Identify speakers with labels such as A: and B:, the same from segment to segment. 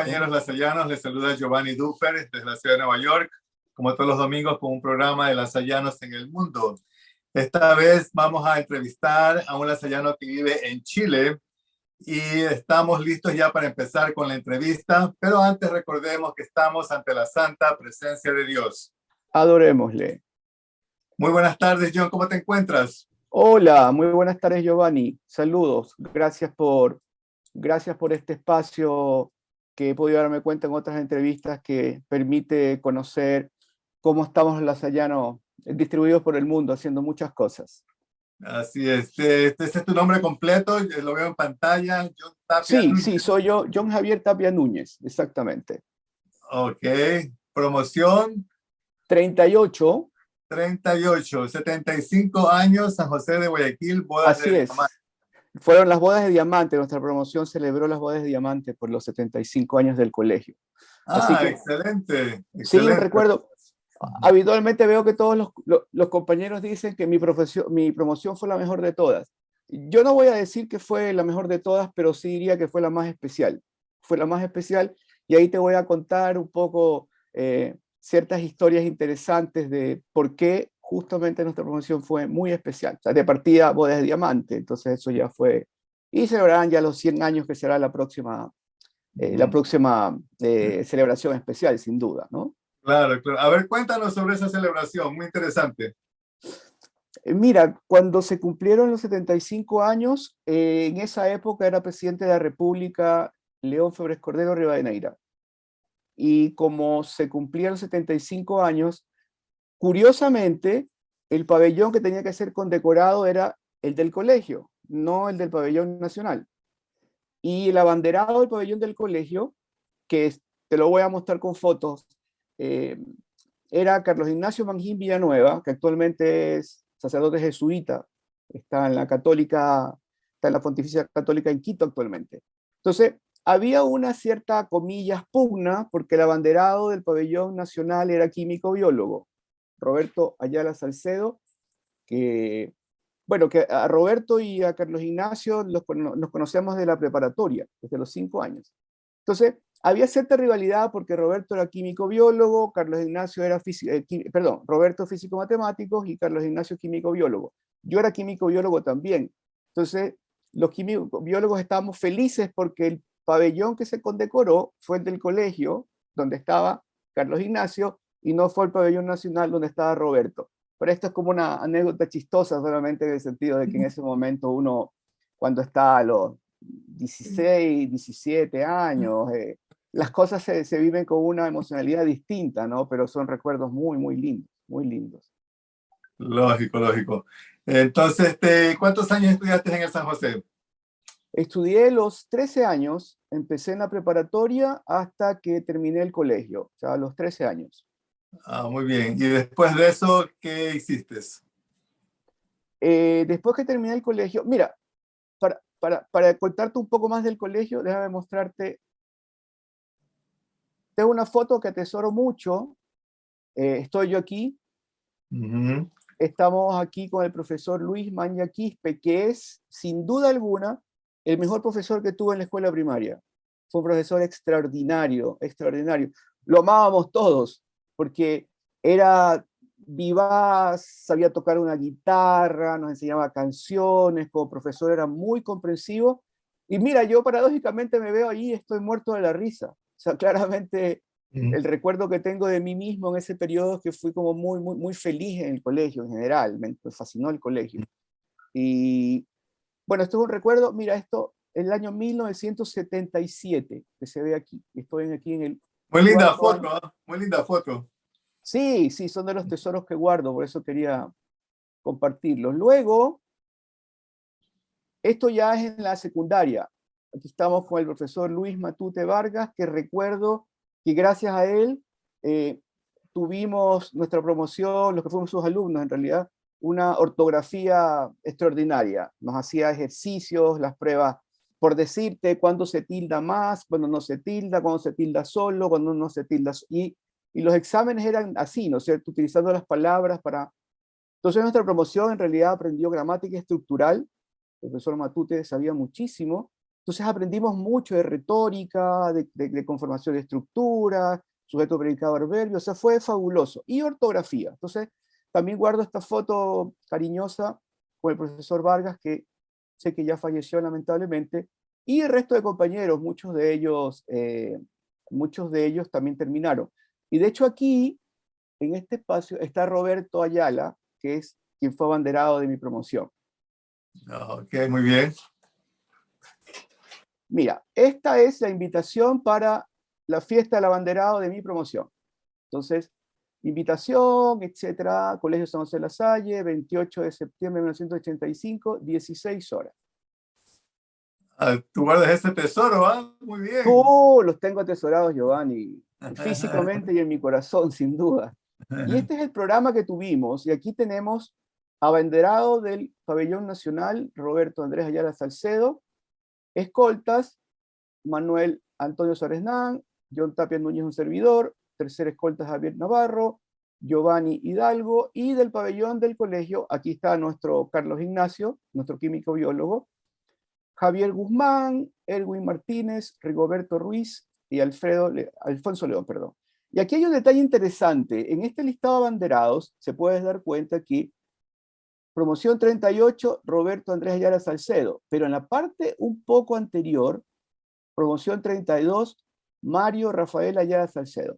A: compañeros lasallanos, les saluda Giovanni Dufer desde la ciudad de Nueva York, como todos los domingos con un programa de lasallanos en el mundo. Esta vez vamos a entrevistar a un lasallano que vive en Chile y estamos listos ya para empezar con la entrevista, pero antes recordemos que estamos ante la santa presencia de Dios.
B: Adorémosle.
A: Muy buenas tardes, John, ¿cómo te encuentras?
B: Hola, muy buenas tardes, Giovanni. Saludos. Gracias por este espacio que he podido darme cuenta en otras entrevistas que permite conocer cómo estamos los lasallanos distribuidos por el mundo haciendo muchas cosas.
A: Así es. Este es tu nombre completo, lo veo en pantalla. John Tapia Núñez.
B: Sí, soy yo, John Javier Tapia Núñez, exactamente.
A: Ok. Promoción.
B: 38.
A: 38, 75 años, San José de Guayaquil, bodas
B: Así
A: de
B: es.
A: diamante.
B: Fueron las bodas de diamante. Nuestra promoción celebró las bodas de diamante por los 75 años del colegio. Así que,
A: excelente,
B: sí, un
A: excelente.
B: recuerdo. Habitualmente veo que todos los compañeros dicen que mi promoción fue la mejor de todas. Yo no voy a decir que fue la mejor de todas, pero sí diría que fue la más especial. Fue la más especial y ahí te voy a contar un poco ciertas historias interesantes de por qué justamente nuestra promoción fue muy especial. O sea, de partida, bodas de diamante, entonces eso ya fue. Y celebrarán ya los 100 años que será la próxima celebración especial, sin duda, ¿no?
A: Claro, claro. A ver, cuéntanos sobre esa celebración, muy interesante.
B: Mira, cuando se cumplieron los 75 años, en esa época era presidente de la República León Febres Cordero Rivadeneira. Y como se cumplían los 75 años, curiosamente, el pabellón que tenía que ser condecorado era el del colegio, no el del pabellón nacional. Y el abanderado del pabellón del colegio, que te lo voy a mostrar con fotos, era Carlos Ignacio Mangín Villanueva, que actualmente es sacerdote jesuita, está en la Católica, está en la Pontificia Católica en Quito actualmente. Entonces, había una cierta, comillas, pugna, porque el abanderado del pabellón nacional era químico-biólogo, Roberto Ayala Salcedo, que, bueno, que a Roberto y a Carlos Ignacio nos conocemos de la preparatoria, desde los 5 años. Entonces, había cierta rivalidad porque Roberto era químico-biólogo, Carlos Ignacio era Roberto físico-matemático y Carlos Ignacio químico-biólogo. Yo era químico-biólogo también. Entonces, los químico-biólogos estábamos felices porque el pabellón que se condecoró fue el del colegio, donde estaba Carlos Ignacio, y no fue el pabellón nacional donde estaba Roberto. Pero esto es como una anécdota chistosa, solamente en el sentido de que en ese momento uno, cuando está a los 16, 17 años, las cosas se viven con una emocionalidad distinta, ¿no? Pero son recuerdos muy, muy lindos, muy lindos.
A: Lógico, lógico. Entonces, ¿cuántos años estudiaste en el San José?
B: Estudié los 13 años, empecé en la preparatoria hasta que terminé el colegio, o sea, a los 13 años.
A: Muy bien. ¿Y después de eso, qué hiciste?
B: Después que terminé el colegio, mira, para contarte un poco más del colegio, déjame mostrarte. Tengo una foto que atesoro mucho. Estoy yo aquí. Estamos aquí con el profesor Luis Maña Quispe, que es, sin duda alguna, el mejor profesor que tuve en la escuela primaria. Fue un profesor extraordinario, extraordinario. Lo amábamos todos, porque era vivaz, sabía tocar una guitarra, nos enseñaba canciones, como profesor era muy comprensivo. Y mira, yo paradójicamente me veo allí y estoy muerto de la risa. O sea, claramente el recuerdo que tengo de mí mismo en ese periodo es que fui como muy, muy, muy feliz en el colegio en general, me fascinó el colegio. Y bueno, esto es un recuerdo, mira, esto es el año 1977, que se ve aquí, estoy aquí en el...
A: Muy linda foto, ¿eh? Muy linda foto.
B: Sí, sí, son de los tesoros que guardo, por eso quería compartirlos. Luego, esto ya es en la secundaria. Aquí estamos con el profesor Luis Matute Vargas, que recuerdo que gracias a él tuvimos nuestra promoción, los que fuimos sus alumnos en realidad, una ortografía extraordinaria. Nos hacía ejercicios, las pruebas, por decirte cuándo se tilda más, cuándo no se tilda, cuándo se tilda solo, cuándo no se tilda. Y los exámenes eran así, ¿no es cierto? Utilizando las palabras para... Entonces nuestra promoción en realidad aprendió gramática estructural. El profesor Matute sabía muchísimo. Entonces aprendimos mucho de retórica, de conformación de estructuras, sujeto, predicado, adverbio, o sea, fue fabuloso. Y ortografía. Entonces, también guardo esta foto cariñosa con el profesor Vargas, que sé que ya falleció lamentablemente, y el resto de compañeros, muchos de ellos también terminaron. Y de hecho aquí, en este espacio, está Roberto Ayala, que es quien fue abanderado de mi promoción.
A: Ok, muy bien.
B: Mira, esta es la invitación para la fiesta del abanderado de mi promoción. Entonces, invitación, etcétera, Colegio San José de la Salle, 28 de septiembre de 1985, 16 horas.
A: Tú guardas ese tesoro, ¿ah? Muy bien.
B: Los tengo atesorados, Giovanni, físicamente y en mi corazón, sin duda. Y este es el programa que tuvimos, y aquí tenemos abanderado del Pabellón Nacional, Roberto Andrés Ayala Salcedo, escoltas, Manuel Antonio Suárez-Nan, John Tapia Núñez, un servidor, tercer escolta Javier Navarro, Giovanni Hidalgo, y del pabellón del colegio, aquí está nuestro Carlos Ignacio, nuestro químico biólogo, Javier Guzmán, Erwin Martínez, Rigoberto Ruiz y Alfonso León, perdón. Y aquí hay un detalle interesante. En este listado de abanderados se puede dar cuenta que promoción 38, Roberto Andrés Ayala Salcedo, pero en la parte un poco anterior, promoción 32, Mario Rafael Ayala Salcedo.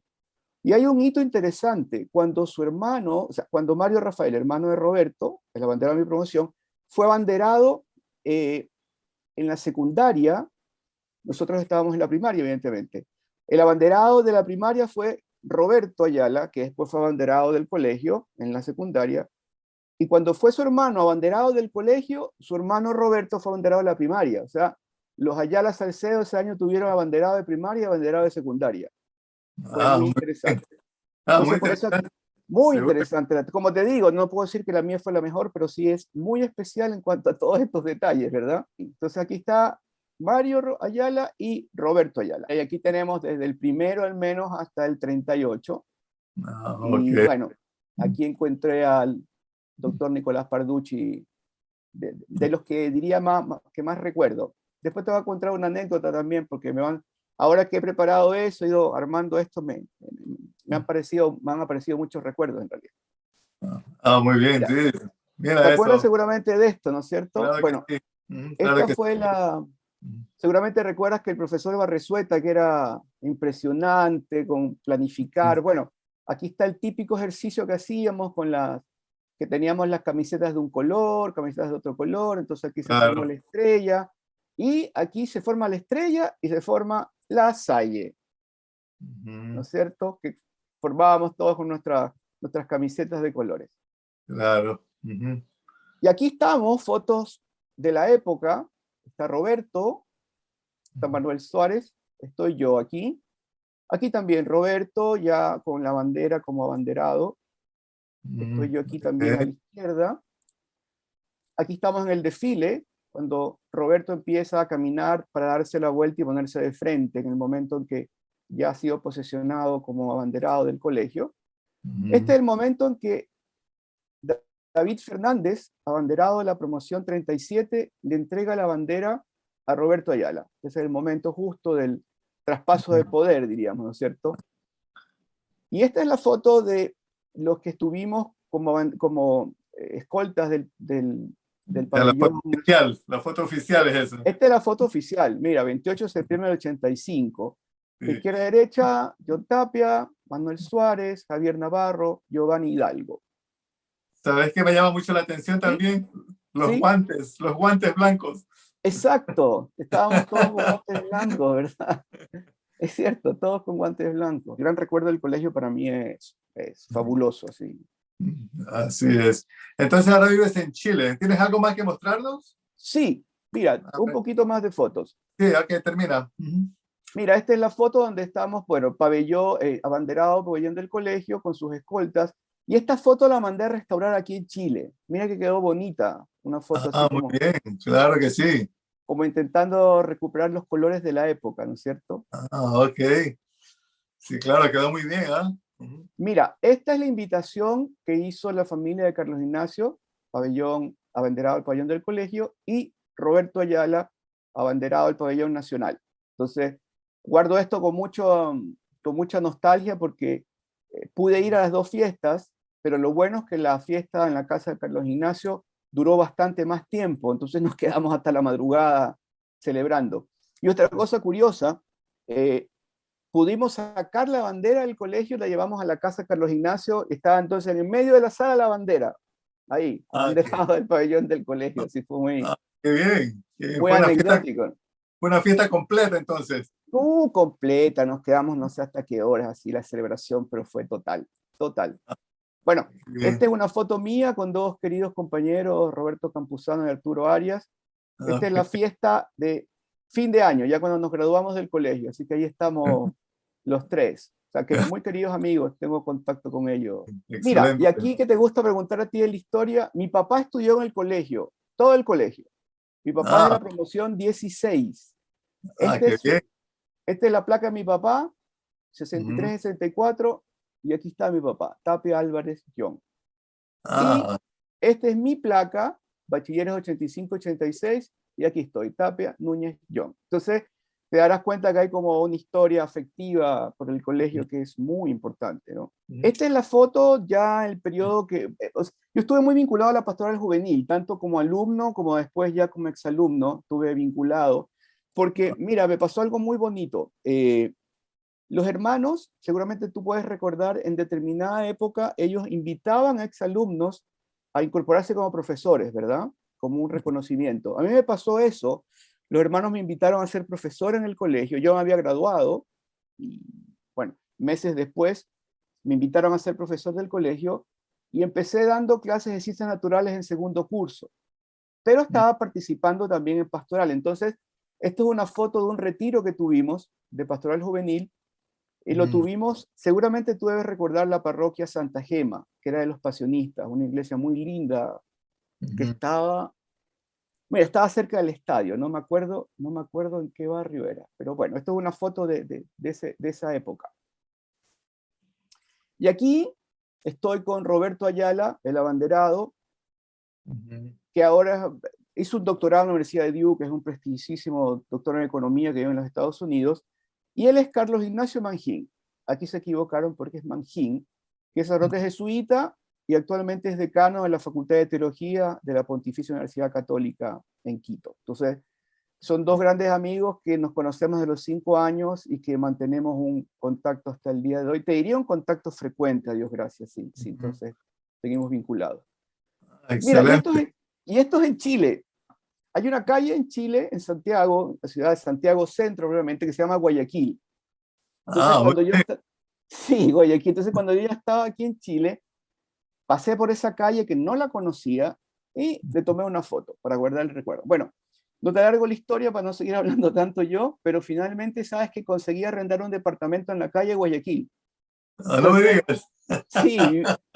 B: Y hay un hito interesante, cuando su hermano, o sea, cuando Mario Rafael, hermano de Roberto, el abanderado de mi promoción, fue abanderado en la secundaria, nosotros estábamos en la primaria, evidentemente. El abanderado de la primaria fue Roberto Ayala, que después fue abanderado del colegio en la secundaria, y cuando fue su hermano abanderado del colegio, su hermano Roberto fue abanderado de la primaria. O sea, los Ayala Salcedo ese año tuvieron abanderado de primaria y abanderado de secundaria. Fue muy
A: Muy bien.
B: interesante.
A: Muy
B: Entonces, por eso,
A: interesante.
B: muy
A: Seguro.
B: interesante. Como te digo, no puedo decir que la mía fue la mejor, pero sí es muy especial en cuanto a todos estos detalles, ¿verdad? Entonces aquí está Mario Ayala y Roberto Ayala. Y aquí tenemos desde el primero al menos hasta el 38. Y
A: Ok.
B: bueno, aquí encontré al doctor Nicolás Parducci, de los que diría que más recuerdo. Después te voy a contar una anécdota también, porque ahora que he preparado eso, he ido armando esto, me han aparecido muchos recuerdos en realidad.
A: Muy bien,
B: Mira,
A: sí.
B: te
A: Mira
B: acuerdas
A: eso.
B: seguramente de esto, ¿no es cierto?
A: Claro que
B: Bueno,
A: sí. Claro
B: esta
A: que
B: fue seguramente recuerdas que el profesor Barresueta, que era impresionante con
A: sí.
B: planificar, bueno, aquí está el típico ejercicio que hacíamos que teníamos las camisetas de un color, camisetas de otro color, entonces aquí se formó
A: Claro.
B: la estrella, y aquí se forma la estrella y se forma la Salle, ¿no es cierto? Que formábamos todos con nuestras camisetas de colores.
A: Claro.
B: Y aquí estamos, fotos de la época, está Roberto, está Manuel Suárez, estoy yo aquí. Aquí también Roberto, ya con la bandera como abanderado. Estoy yo aquí también a la izquierda. Aquí estamos en el desfile, cuando Roberto empieza a caminar para darse la vuelta y ponerse de frente, en el momento en que ya ha sido posesionado como abanderado del colegio. Este es el momento en que David Fernández, abanderado de la promoción 37, le entrega la bandera a Roberto Ayala. Ese es el momento justo del traspaso de poder, diríamos, ¿no es cierto? Y esta es la foto de los que estuvimos como escoltas del pabellón.
A: La foto oficial es esa.
B: Esta es la foto oficial, mira, 28 de septiembre del 85. De
A: Sí.
B: izquierda a derecha, John Tapia, Manuel Suárez, Javier Navarro, Giovanni Hidalgo.
A: ¿Sabes qué me llama mucho la atención
B: ¿Sí?
A: también?
B: ¿Sí?
A: Los guantes blancos.
B: Exacto, estábamos todos con guantes blancos, ¿verdad? Es cierto, todos con guantes blancos. Gran recuerdo del colegio para mí es fabuloso, sí.
A: Así es. Entonces ahora vives en Chile. ¿Tienes algo más que mostrarnos?
B: Sí, mira,
A: A
B: un
A: ver.
B: poquito más de fotos.
A: Sí, ok, termina.
B: Mira, esta es la foto donde estamos, bueno, pabellón, abanderado, pabellón del colegio con sus escoltas. Y esta foto la mandé a restaurar aquí en Chile. Mira que quedó bonita, una foto así
A: Muy bien, claro que sí.
B: como intentando recuperar los colores de la época, ¿no es cierto?
A: Ok. Sí, claro, quedó muy bien, ¿ah?
B: Mira, esta es la invitación que hizo la familia de Carlos Ignacio, pabellón, abanderado al pabellón del colegio, y Roberto Ayala abanderado del pabellón nacional. Entonces, guardo esto con mucha nostalgia porque pude ir a las dos fiestas, pero lo bueno es que la fiesta en la casa de Carlos Ignacio duró bastante más tiempo, entonces nos quedamos hasta la madrugada celebrando. Y otra cosa curiosa, pudimos sacar la bandera del colegio, la llevamos a la casa de Carlos Ignacio, estaba entonces en el medio de la sala la bandera, ahí, abanderado del pabellón del colegio, así fue muy,
A: qué bien, qué bien.
B: muy anecdótico.
A: Fue una fiesta completa entonces.
B: Completa, nos quedamos no sé hasta qué horas, así la celebración, pero fue total, total. Bueno, esta es una foto mía con dos queridos compañeros, Roberto Campuzano y Arturo Arias. Esta es la fiesta de fin de año, ya cuando nos graduamos del colegio, así que ahí estamos los tres. O sea, que muy queridos amigos, tengo contacto con ellos. Mira, y aquí que te gusta preguntar a ti de la historia, mi papá estudió en el colegio, todo el colegio. Mi papá es de la promoción 16. Esta es la placa de mi papá, 63-64, y aquí está mi papá, Tapia Álvarez John. Y esta es mi placa, bachilleres 85-86, y aquí estoy, Tapia Núñez John. Entonces, te darás cuenta que hay como una historia afectiva por el colegio que es muy importante, ¿no? Esta es la foto ya el periodo que... yo estuve muy vinculado a la pastoral juvenil, tanto como alumno como después ya como exalumno, estuve vinculado, porque mira, me pasó algo muy bonito. Los hermanos, seguramente tú puedes recordar, en determinada época ellos invitaban a exalumnos a incorporarse como profesores, ¿verdad? Como un reconocimiento. A mí me pasó eso. Los hermanos me invitaron a ser profesor en el colegio. Yo me había graduado y, bueno, meses después me invitaron a ser profesor del colegio y empecé dando clases de ciencias naturales en segundo curso. Pero estaba participando también en pastoral. Entonces, esto es una foto de un retiro que tuvimos de pastoral juvenil y lo tuvimos, seguramente tú debes recordar la parroquia Santa Gema, que era de los pasionistas, una iglesia muy linda que estaba, mira, estaba cerca del estadio, no me acuerdo en qué barrio era, pero bueno, esto es una foto de esa época. Y aquí estoy con Roberto Ayala, el abanderado, que ahora hizo un doctorado en la Universidad de Duke, que es un prestigiosísimo doctor en economía que vive en los Estados Unidos, y él es Carlos Ignacio Manjín. Aquí se equivocaron porque es Manjín, que es sacerdote jesuita y actualmente es decano de la Facultad de Teología de la Pontificia Universidad Católica en Quito. Entonces, son dos grandes amigos que nos conocemos de los 5 años y que mantenemos un contacto hasta el día de hoy. Te diría un contacto frecuente, a Dios gracias, sí, sí, entonces seguimos vinculados. Mira, y esto es en Chile. Hay una calle en Chile, en Santiago, la ciudad de Santiago Centro, obviamente, que se llama Guayaquil. Entonces, sí, Guayaquil. Entonces, cuando yo ya estaba aquí en Chile, pasé por esa calle que no la conocía y le tomé una foto para guardar el recuerdo. Bueno, no te alargo la historia para no seguir hablando tanto yo, pero finalmente sabes que conseguí arrendar un departamento en la calle Guayaquil.
A: Entonces, no me digas.
B: Sí,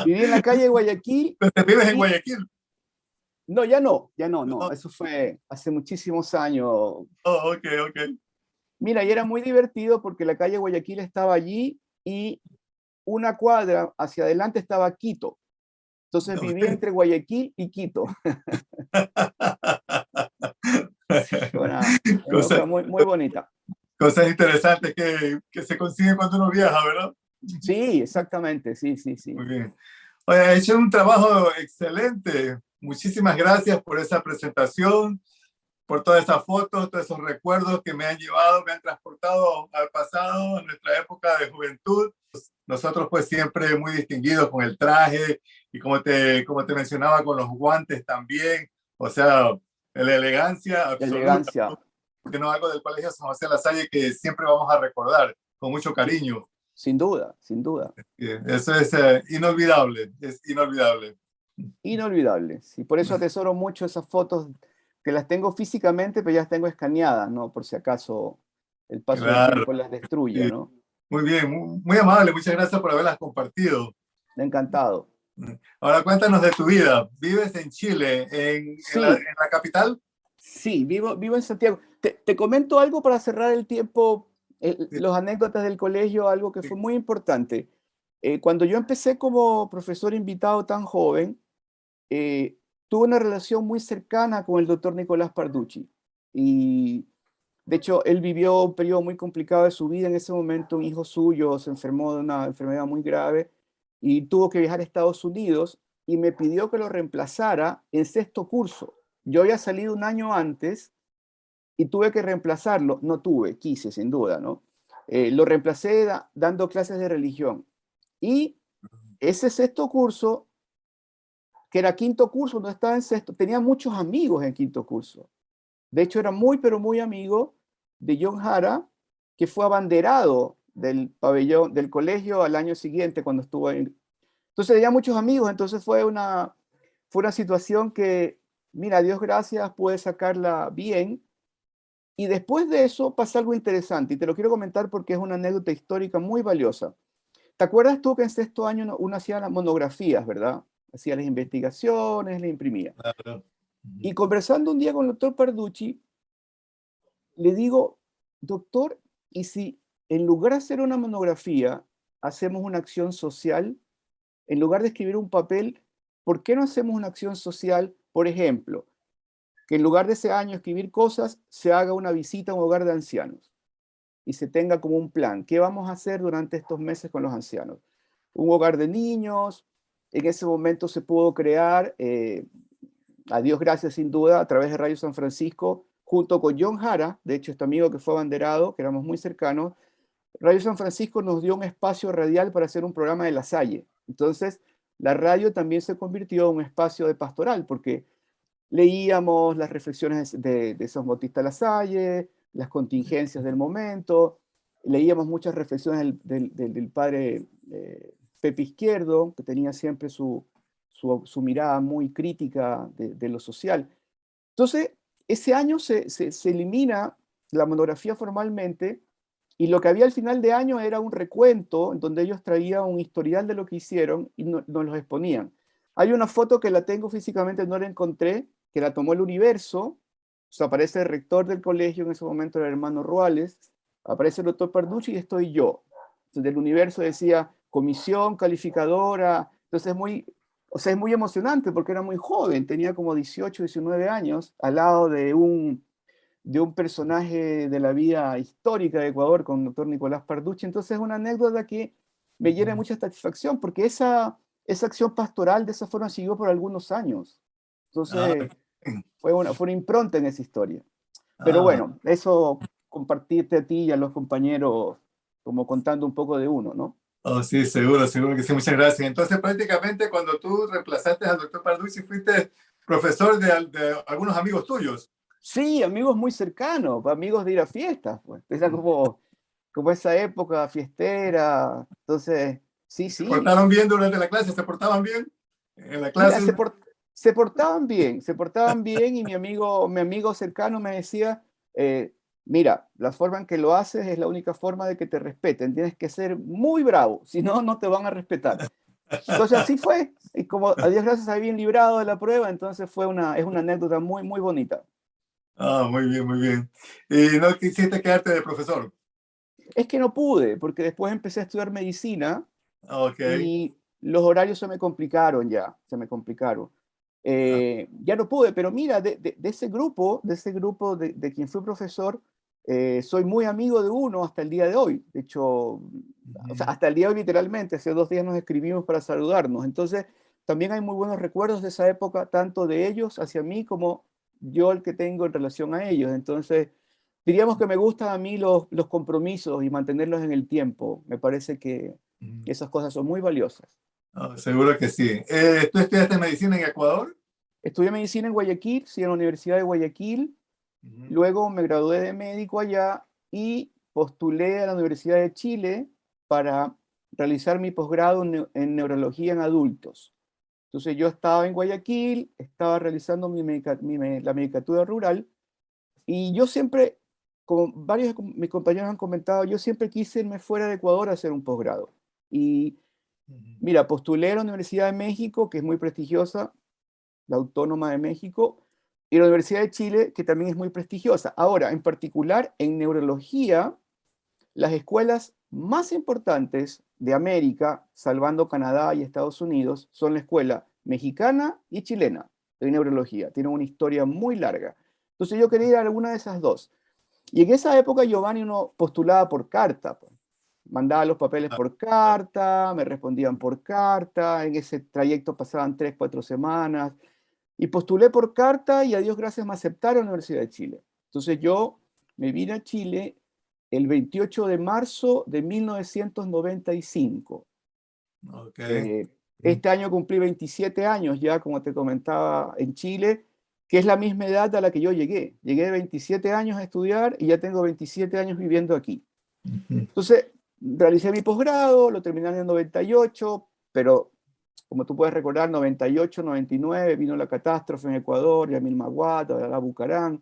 B: viví en la calle Guayaquil.
A: ¿Te vives en Guayaquil?
B: No, ya no. Eso fue hace muchísimos años.
A: Ok.
B: Mira, y era muy divertido porque la calle Guayaquil estaba allí y una cuadra hacia adelante estaba Quito. Entonces vivía entre Guayaquil y Quito. Sí, una época muy bonita.
A: Cosas interesantes que se consiguen cuando uno viaja, ¿verdad?
B: Sí, exactamente, sí.
A: Muy bien. Oye, ha hecho un trabajo excelente. Muchísimas gracias por esa presentación, por todas esas fotos, todos esos recuerdos que me han llevado, me han transportado al pasado, a nuestra época de juventud. Nosotros pues siempre muy distinguidos con el traje y como te mencionaba, con los guantes también. O sea, la elegancia absoluta.
B: Elegancia.
A: Que no, algo del Colegio San José de la Salle que siempre vamos a recordar con mucho cariño.
B: Sin duda.
A: Eso es inolvidable,
B: Inolvidable, sí. Por eso atesoro mucho esas fotos, que las tengo físicamente, pero ya las tengo escaneadas, ¿no? Por si acaso el paso del tiempo las destruye, ¿no?
A: Muy bien, muy amable, muchas gracias por haberlas compartido.
B: Encantado.
A: Ahora cuéntanos de tu vida. ¿Vives en Chile, en la capital?
B: Sí, vivo en Santiago. Te comento algo para cerrar el tiempo, los anécdotas del colegio, algo que fue muy importante. Cuando yo empecé como profesor invitado tan joven, tuve una relación muy cercana con el doctor Nicolás Parducci. Y de hecho, él vivió un periodo muy complicado de su vida en ese momento. Un hijo suyo se enfermó de una enfermedad muy grave y tuvo que viajar a Estados Unidos y me pidió que lo reemplazara en sexto curso. Yo había salido un año antes y tuve que reemplazarlo. No tuve, quise, sin duda, ¿no? Lo reemplacé dando clases de religión. Y ese sexto curso, que era quinto curso, no estaba en sexto, tenía muchos amigos en quinto curso. De hecho, era muy, pero muy amigo de John Hara, que fue abanderado del pabellón del colegio al año siguiente cuando estuvo ahí. Entonces tenía muchos amigos, entonces fue una situación que, mira, Dios gracias, pude sacarla bien. Y después de eso pasa algo interesante, y te lo quiero comentar porque es una anécdota histórica muy valiosa. ¿Te acuerdas tú que en sexto año uno hacía las monografías, verdad? Hacía las investigaciones, las imprimía.
A: Claro.
B: Y conversando un día con el doctor Parducci, le digo, doctor, ¿y si en lugar de hacer una monografía, hacemos una acción social? En lugar de escribir un papel, ¿por qué no hacemos una acción social? Por ejemplo, que en lugar de ese año escribir cosas, se haga una visita a un hogar de ancianos y se tenga como un plan. ¿Qué vamos a hacer durante estos meses con los ancianos? Un hogar de niños. En ese momento se pudo crear, a Dios gracias sin duda, a través de Radio San Francisco, junto con John Hara, de hecho este amigo que fue abanderado, que éramos muy cercanos. Radio San Francisco nos dio un espacio radial para hacer un programa de La Salle. Entonces, la radio también se convirtió en un espacio de pastoral, porque leíamos las reflexiones de San Bautista La Salle, las contingencias del momento, leíamos muchas reflexiones del padre Pepe Izquierdo, que tenía siempre su mirada muy crítica de lo social. Entonces, ese año se elimina la monografía formalmente y lo que había al final de año era un recuento en donde ellos traían un historial de lo que hicieron y nos los exponían. Hay una foto que la tengo físicamente, no la encontré, que la tomó el Universo. O sea, aparece el rector del colegio, en ese momento era el hermano Ruales, aparece el doctor Parducci y estoy yo. Entonces, del Universo decía comisión calificadora. Entonces, o sea, es muy emocionante porque era muy joven, tenía como 18, 19 años, al lado de un personaje de la vida histórica de Ecuador con el doctor Nicolás Parducci. Entonces es una anécdota que me llena de mucha satisfacción porque esa acción pastoral de esa forma siguió por algunos años.
A: Ah,
B: Entonces fue una impronta en esa historia. Pero
A: ah,
B: bueno, eso compartirte a ti y a los compañeros como contando un poco de uno, ¿no?
A: oh, sí, seguro, seguro que sí, muchas gracias. Entonces, prácticamente cuando tú reemplazaste al doctor Parducci, fuiste profesor de algunos amigos tuyos.
B: Sí, amigos muy cercanos, amigos de ir a fiestas, pues. Era como esa época fiestera. Entonces, sí,
A: ¿Se
B: sí.
A: portaron bien durante la clase? ¿Se portaban bien en la
B: Mira,
A: clase?
B: se portaban bien y mi amigo cercano me decía, mira, la forma en que lo haces es la única forma de que te respeten. Tienes que ser muy bravo, si no, no te van a respetar. Entonces así fue. Y como a Dios gracias, había bien librado de la prueba, entonces es una anécdota muy, muy bonita.
A: Ah, muy bien, muy bien. ¿Y no quisiste quedarte de profesor?
B: Es que no pude, porque después empecé a estudiar medicina
A: Ok.
B: y los horarios se me complicaron ya, se me complicaron.
A: Ah,
B: Ya no pude, pero mira, de ese grupo de quien fui profesor, soy muy amigo de uno hasta el día de hoy. De hecho, o sea,
A: ujú.
B: hasta el día de hoy literalmente, hace 2 días nos escribimos para saludarnos. Entonces, también hay muy buenos recuerdos de esa época, tanto de ellos hacia mí como yo el que tengo en relación a ellos. Entonces, diríamos que me gustan a mí los compromisos y mantenerlos en el tiempo. Me parece que esas cosas son muy valiosas.
A: Oh, seguro que sí. ¿Tú estudiaste medicina en Ecuador?
B: Estudié medicina en Guayaquil, sí, en la Universidad de Guayaquil.
A: Ujú.
B: Luego me gradué de médico allá y postulé a la Universidad de Chile para realizar mi posgrado en neurología en adultos. Entonces yo estaba en Guayaquil, estaba realizando la medicatura rural y yo siempre, como varios de mis compañeros han comentado, yo siempre quise irme fuera de Ecuador a hacer un posgrado. Y
A: Ujú.
B: mira, postulé a la Universidad de México, que es muy prestigiosa, la Autónoma de México, y la Universidad de Chile, que también es muy prestigiosa. Ahora, en particular, en neurología, las escuelas más importantes de América, salvando Canadá y Estados Unidos, son la escuela mexicana y chilena de neurología. Tienen una historia muy larga. Entonces yo quería ir a alguna de esas dos. Y en esa época, Giovanni, uno postulaba por carta, pues. Mandaba los papeles por carta, me respondían por carta, en ese trayecto pasaban 3, 4 semanas, y postulé por carta y a Dios gracias me aceptaron en la Universidad de Chile. Entonces yo me vine a Chile el 28 de marzo de 1995.
A: Ok.
B: Este año cumplí 27 años ya, como te comentaba, en Chile, que es la misma edad a la que yo llegué. Llegué de 27 años a estudiar y ya tengo 27 años viviendo aquí.
A: Ujú.
B: Entonces, realicé mi posgrado, lo terminé en el 98, pero como tú puedes recordar, 98, 99, vino la catástrofe en Ecuador, Yamil Maguata, la Bucarán.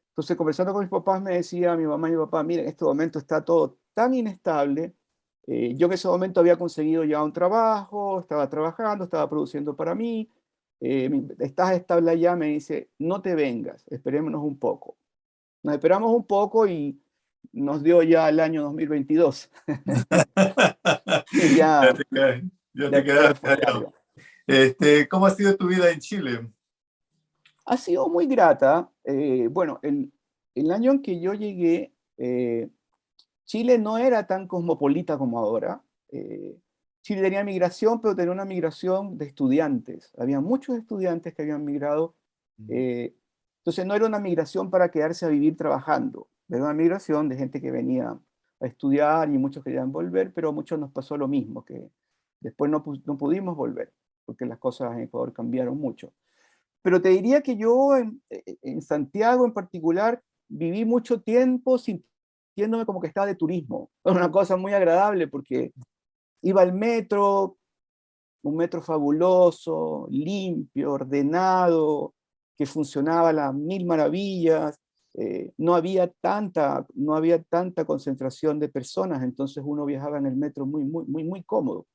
B: Entonces, conversando con mis papás, me decía mi mamá y mi papá, mira, en este momento está todo tan inestable. Yo en ese momento había conseguido ya un trabajo, estaba trabajando, estaba produciendo para mí. Estás estable allá, me dice, no te vengas, esperémonos un poco. Nos esperamos un poco y nos dio ya el año 2022. Y
A: Ya
B: ya
A: te, ya
B: la
A: te
B: historia
A: quedaste
B: fue
A: allá.
B: larga.
A: ¿Cómo ha sido tu vida en Chile?
B: Ha sido muy grata. Bueno, el año en que yo llegué, Chile no era tan cosmopolita como ahora. Eh, Chile tenía migración, pero tenía una migración de estudiantes. Había muchos estudiantes que habían migrado. eh, entonces no era una migración para quedarse a vivir trabajando. Era una migración de gente que venía a estudiar y muchos querían volver, pero a muchos nos pasó lo mismo, que después no pudimos volver, porque las cosas en Ecuador cambiaron mucho. Pero te diría que yo en Santiago en particular viví mucho tiempo sintiéndome como que estaba de turismo. Era una cosa muy agradable porque iba al metro, un metro fabuloso, limpio, ordenado, que funcionaba a las mil maravillas. No había tanta concentración de personas, entonces uno viajaba en el metro muy cómodo.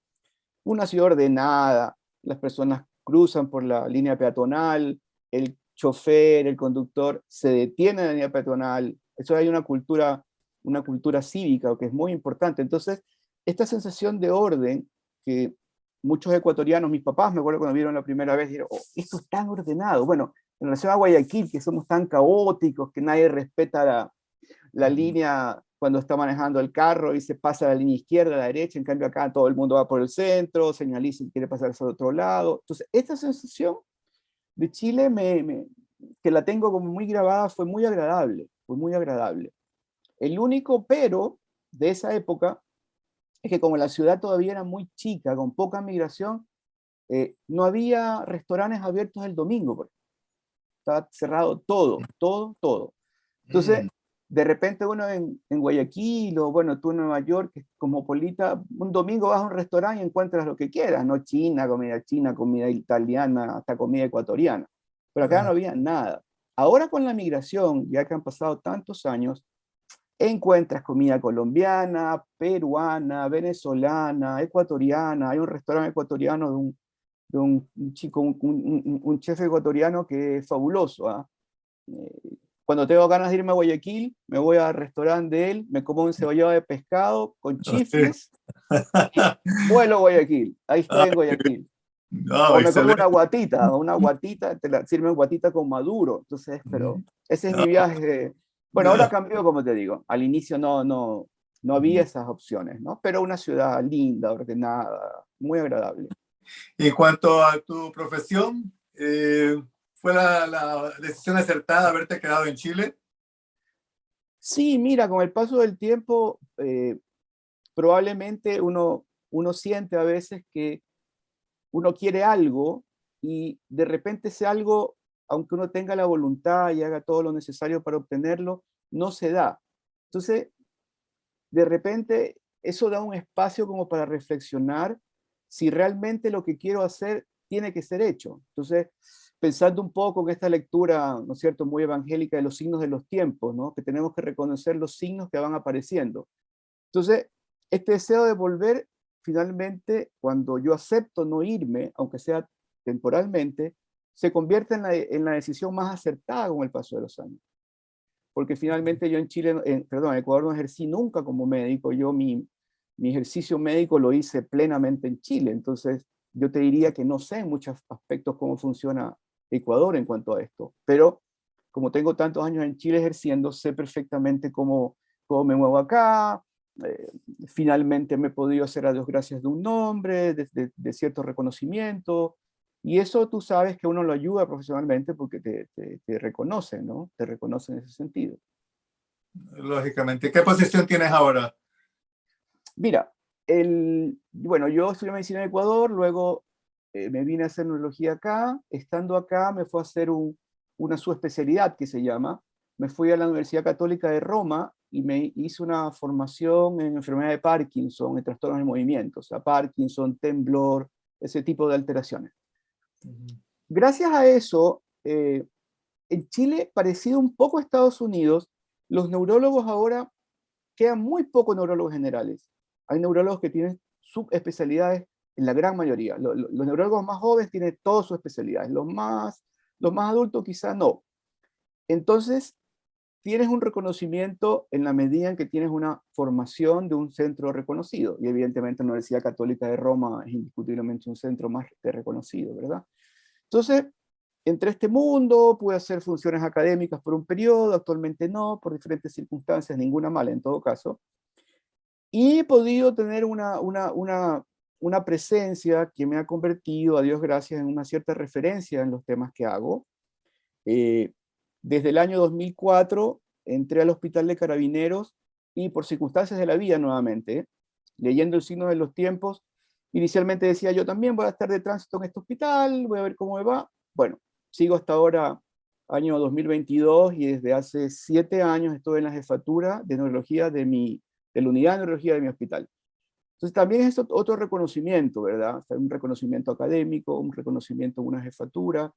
B: Una ciudad ordenada, las personas cruzan por la línea peatonal, el chofer, el conductor se detiene en la línea peatonal. Eso hay una cultura cívica que es muy importante. Entonces, esta sensación de orden que muchos ecuatorianos, mis papás, me acuerdo cuando vieron la primera vez, dijeron, oh, esto es tan ordenado. Bueno, en relación a Guayaquil, que somos tan caóticos, que nadie respeta la línea cuando está manejando el carro y se pasa a la línea izquierda, a la derecha, en cambio acá todo el mundo va por el centro, señaliza y quiere pasar al otro lado. Entonces, esta sensación de Chile, que la tengo como muy grabada, fue muy agradable, fue muy agradable. El único pero de esa época es que como la ciudad todavía era muy chica, con poca migración, no había restaurantes abiertos el domingo, porque estaba cerrado todo. Entonces,
A: Mm.
B: de repente uno en Guayaquil o bueno, tú en Nueva York, que es cosmopolita, un domingo vas a un restaurante y encuentras lo que quieras, ¿no? China, comida italiana, hasta comida ecuatoriana. Pero acá no
A: Ah,
B: había nada. Ahora con la migración, ya que han pasado tantos años, encuentras comida colombiana, peruana, venezolana, ecuatoriana. Hay un restaurante ecuatoriano de un chico, un chef ecuatoriano que es fabuloso, ¿ah? Cuando tengo ganas de irme a Guayaquil, me voy al restaurante de él, me como un cebollado de pescado con
A: sí.
B: chifles y vuelo a Guayaquil. Ahí estoy
A: Ah,
B: en Guayaquil.
A: no,
B: O me como
A: excelente.
B: una guatita, te la sirven guatita con maduro. Entonces, pero
A: Mm.
B: ese es mi
A: No,
B: viaje. Bueno, ahora
A: no.
B: cambió, como te digo. Al inicio no había esas opciones, ¿no? Pero una ciudad linda, ordenada, muy agradable.
A: Y en cuanto a tu profesión, ¿fue la decisión acertada haberte quedado en Chile?
B: Sí, mira, con el paso del tiempo, probablemente uno siente a veces que uno quiere algo y de repente ese algo, aunque uno tenga la voluntad y haga todo lo necesario para obtenerlo, no se da. Entonces, de repente, eso da un espacio como para reflexionar si realmente lo que quiero hacer tiene que ser hecho. Entonces, pensando un poco que esta lectura, ¿no es cierto?, muy evangélica de los signos de los tiempos, ¿no?, que tenemos que reconocer los signos que van apareciendo. Entonces, este deseo de volver, finalmente, cuando yo acepto no irme, aunque sea temporalmente, se convierte en la decisión más acertada con el paso de los años. Porque finalmente yo en Chile, perdón, en Ecuador no ejercí nunca como médico, yo mi ejercicio médico lo hice plenamente en Chile, entonces yo te diría que no sé en muchos aspectos cómo funciona Ecuador en cuanto a esto, pero como tengo tantos años en Chile ejerciendo, sé perfectamente cómo me muevo acá. Finalmente me he podido hacer a Dios gracias de un nombre, de cierto reconocimiento, y eso tú sabes que uno lo ayuda profesionalmente porque te reconocen, ¿no? Te reconocen en ese sentido.
A: Lógicamente. ¿Qué posición tienes ahora?
B: Mira, bueno, yo estudié medicina en Ecuador, luego me vine a hacer neurología acá. Estando acá me fue a hacer una subespecialidad que se llama. Me fui a la Universidad Católica de Roma y me hice una formación en enfermedad de Parkinson, en trastornos de movimiento, o sea, Parkinson, temblor, ese tipo de alteraciones. Gracias a eso, en Chile, parecido un poco a Estados Unidos, los neurólogos ahora quedan muy pocos neurólogos generales. Hay neurólogos que tienen subespecialidades en la gran mayoría. Los neurólogos más jóvenes tienen todas sus especialidades. Los más adultos quizá no. Entonces, tienes un reconocimiento en la medida en que tienes una formación de un centro reconocido. Y evidentemente la Universidad Católica de Roma es indiscutiblemente un centro más reconocido, ¿verdad? Entonces, entre este mundo, pude hacer funciones académicas por un periodo, actualmente no, por diferentes circunstancias, ninguna mala en todo caso. Y he podido tener una presencia que me ha convertido, a Dios gracias, en una cierta referencia en los temas que hago. Desde el año 2004 entré al Hospital de Carabineros y por circunstancias de la vida nuevamente, leyendo el signo de los tiempos, inicialmente decía yo también voy a estar de tránsito en este hospital, voy a ver cómo me va. Bueno, sigo hasta ahora, año 2022, y desde hace 7 años estoy en la jefatura de neurología de la unidad de neurología de mi hospital. Entonces también es otro reconocimiento, ¿verdad? O sea, un reconocimiento académico, un reconocimiento en una jefatura.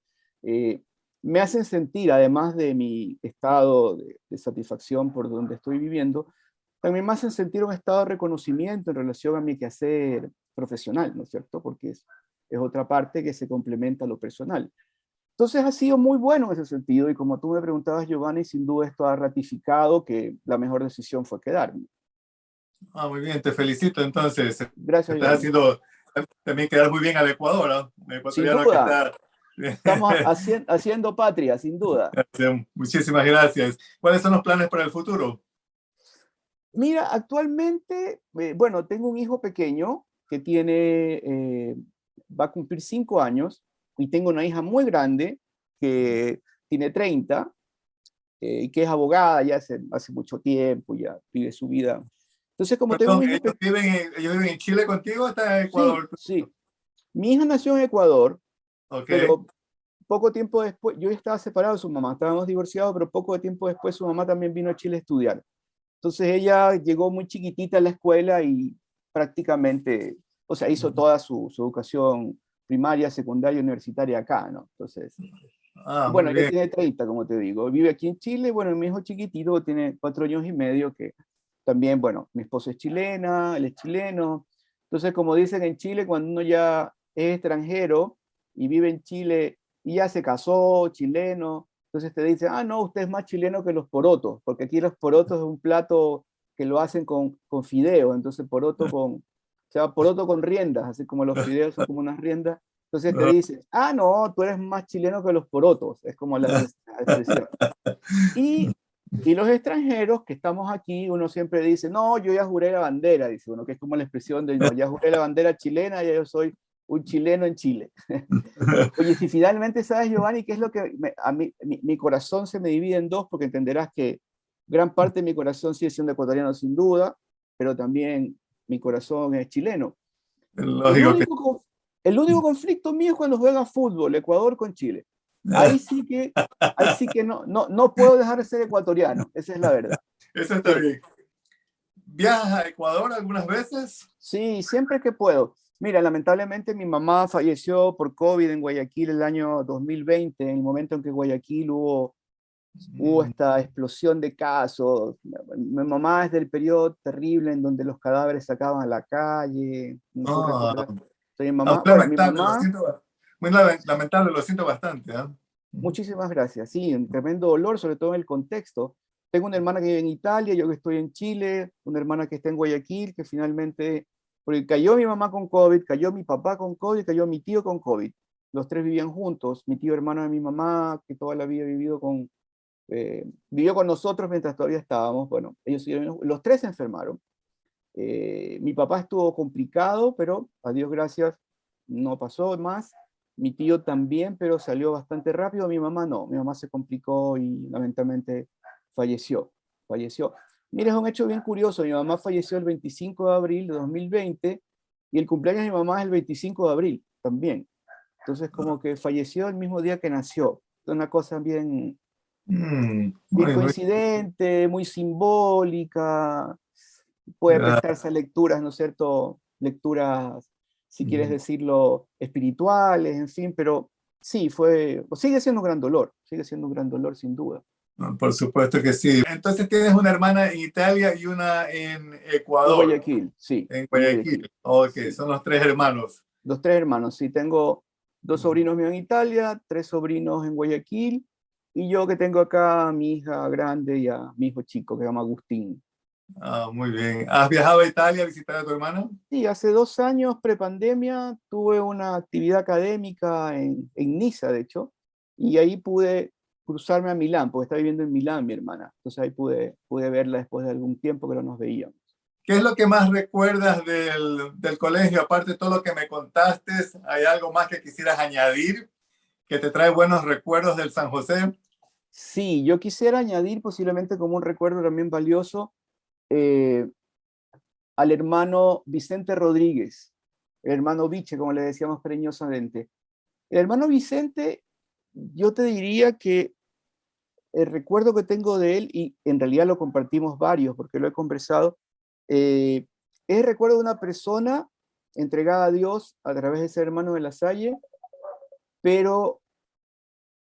B: Me hacen sentir, además de mi estado de satisfacción por donde estoy viviendo, también me hacen sentir un estado de reconocimiento en relación a mi quehacer profesional, ¿no es cierto? Porque es otra parte que se complementa a lo personal. Entonces ha sido muy bueno en ese sentido, y como tú me preguntabas, Giovanni, sin duda esto ha ratificado que la mejor decisión fue quedarme.
A: Muy bien, te felicito entonces.
B: Gracias,
A: Estás
B: Giovanni.
A: haciendo también quedar muy bien al Ecuador, ¿no? El
B: Sin
A: ecuatoriano que
B: duda,
A: está.
B: estamos haciendo patria, sin duda.
A: Muchísimas gracias. ¿Cuáles son los planes para el futuro?
B: Mira, actualmente, bueno, tengo un hijo pequeño que va a cumplir 5 años, y tengo una hija muy grande que tiene 30, y que es abogada ya hace mucho tiempo, ya vive su vida. Entonces, como tengo un
A: Perdón,
B: hijo
A: ¿ellos
B: pequeño,
A: viven en Chile contigo o están en
B: sí,
A: Ecuador?
B: sí, mi hija nació en Ecuador,
A: Ok.
B: pero poco tiempo después, yo ya estaba separado de su mamá, estábamos divorciados, pero poco tiempo después su mamá también vino a Chile a estudiar. Entonces ella llegó muy chiquitita a la escuela y prácticamente, o sea, hizo toda su educación primaria, secundaria, universitaria acá, ¿no? Entonces,
A: Muy
B: bueno, ella
A: bien.
B: tiene 30, como te digo, vive aquí en Chile. Bueno, mi hijo chiquitito tiene 4 años y medio, que también, bueno, mi esposa es chilena, él es chileno. Entonces, como dicen en Chile, cuando uno ya es extranjero y vive en Chile y ya se casó, chileno, entonces te dicen, no, usted es más chileno que los porotos, porque aquí los porotos es un plato que lo hacen con fideo, entonces se llama poroto con riendas, así como los fideos son como unas riendas. Entonces te dicen, no, tú eres más chileno que los porotos, es como la expresión. Y, y los extranjeros que estamos aquí, uno siempre dice, no, yo ya juré la bandera, dice uno, que es como la expresión de, no, ya juré la bandera chilena, ya yo soy un chileno en Chile. Oye, si finalmente sabes, Giovanni, qué es lo que a mí, mi corazón se me divide en dos, porque entenderás que gran parte de mi corazón sigue siendo ecuatoriano sin duda, pero también mi corazón es chileno. El
A: Lógico que.
B: único, el único conflicto mío es cuando juega fútbol, Ecuador con Chile. Ahí sí que no puedo dejar de ser ecuatoriano, esa es la verdad.
A: Eso está
B: Pero
A: bien. ¿Viajas a Ecuador algunas veces?
B: sí, siempre que puedo. Mira, lamentablemente mi mamá falleció por COVID en Guayaquil el año 2020, en el momento en que Guayaquil hubo esta explosión de casos. Mi mamá es del periodo terrible en donde los cadáveres se sacaban a la calle, no sé si
A: Ah,
B: recuerdas. Entonces, mi
A: muy
B: mamá, bueno, mi
A: lamentable, lo
B: mamá,
A: siento. Muy lamentable, lo siento bastante.
B: muchísimas gracias. Sí, un tremendo dolor, sobre todo en el contexto. Tengo una hermana que vive en Italia, yo que estoy en Chile, una hermana que está en Guayaquil, que finalmente, porque cayó mi mamá con COVID, cayó mi papá con COVID, cayó mi tío con COVID. Los tres vivían juntos, mi tío hermano de mi mamá, que toda la vida ha vivido Vivió con nosotros mientras todavía estábamos. Bueno, los tres se enfermaron. Mi papá estuvo complicado, pero a Dios gracias no pasó más. Mi tío también, pero salió bastante rápido. Mi mamá no, mi mamá se complicó y lamentablemente falleció. Mira, es un hecho bien curioso. Mi mamá falleció el 25 de abril de 2020 y el cumpleaños de mi mamá es el 25 de abril también. Entonces, como que falleció el mismo día que nació. Es una cosa bien, bien
A: Muy,
B: coincidente, muy simbólica. Puede
A: ya,
B: prestarse a lecturas, ¿no es cierto? Lecturas, si quieres
A: mm,
B: decirlo, espirituales, en fin, pero sí, sigue siendo un gran dolor sin duda.
A: por supuesto que sí. Entonces tienes una hermana en Italia y una en
B: En
A: Ecuador,
B: Guayaquil, sí,
A: en
B: en
A: Guayaquil.
B: Guayaquil,
A: Ok,
B: sí.
A: son los tres hermanos.
B: Los tres hermanos, sí, tengo dos sobrinos míos en Italia, tres sobrinos en Guayaquil, y yo que tengo acá a mi hija grande y a mi hijo chico que se llama Agustín.
A: Ah, muy bien. ¿Has viajado a Italia a visitar a tu hermano?
B: Sí, hace 2 años, prepandemia, tuve una actividad académica en Niza, de hecho, y ahí pude cruzarme a Milán, porque está viviendo en Milán mi hermana. Entonces ahí pude verla después de algún tiempo que no nos veíamos.
A: ¿Qué es lo que más recuerdas del colegio? Aparte de todo lo que me contaste, ¿hay algo más que quisieras añadir que te trae buenos recuerdos del San José?
B: Sí, yo quisiera añadir posiblemente como un recuerdo también valioso eh, al hermano Vicente Rodríguez, el hermano Viche, como le decíamos cariñosamente. El hermano Vicente, yo te diría que el recuerdo que tengo de él, y en realidad lo compartimos varios porque lo he conversado, es el recuerdo de una persona entregada a Dios a través de ser hermano de la Salle, pero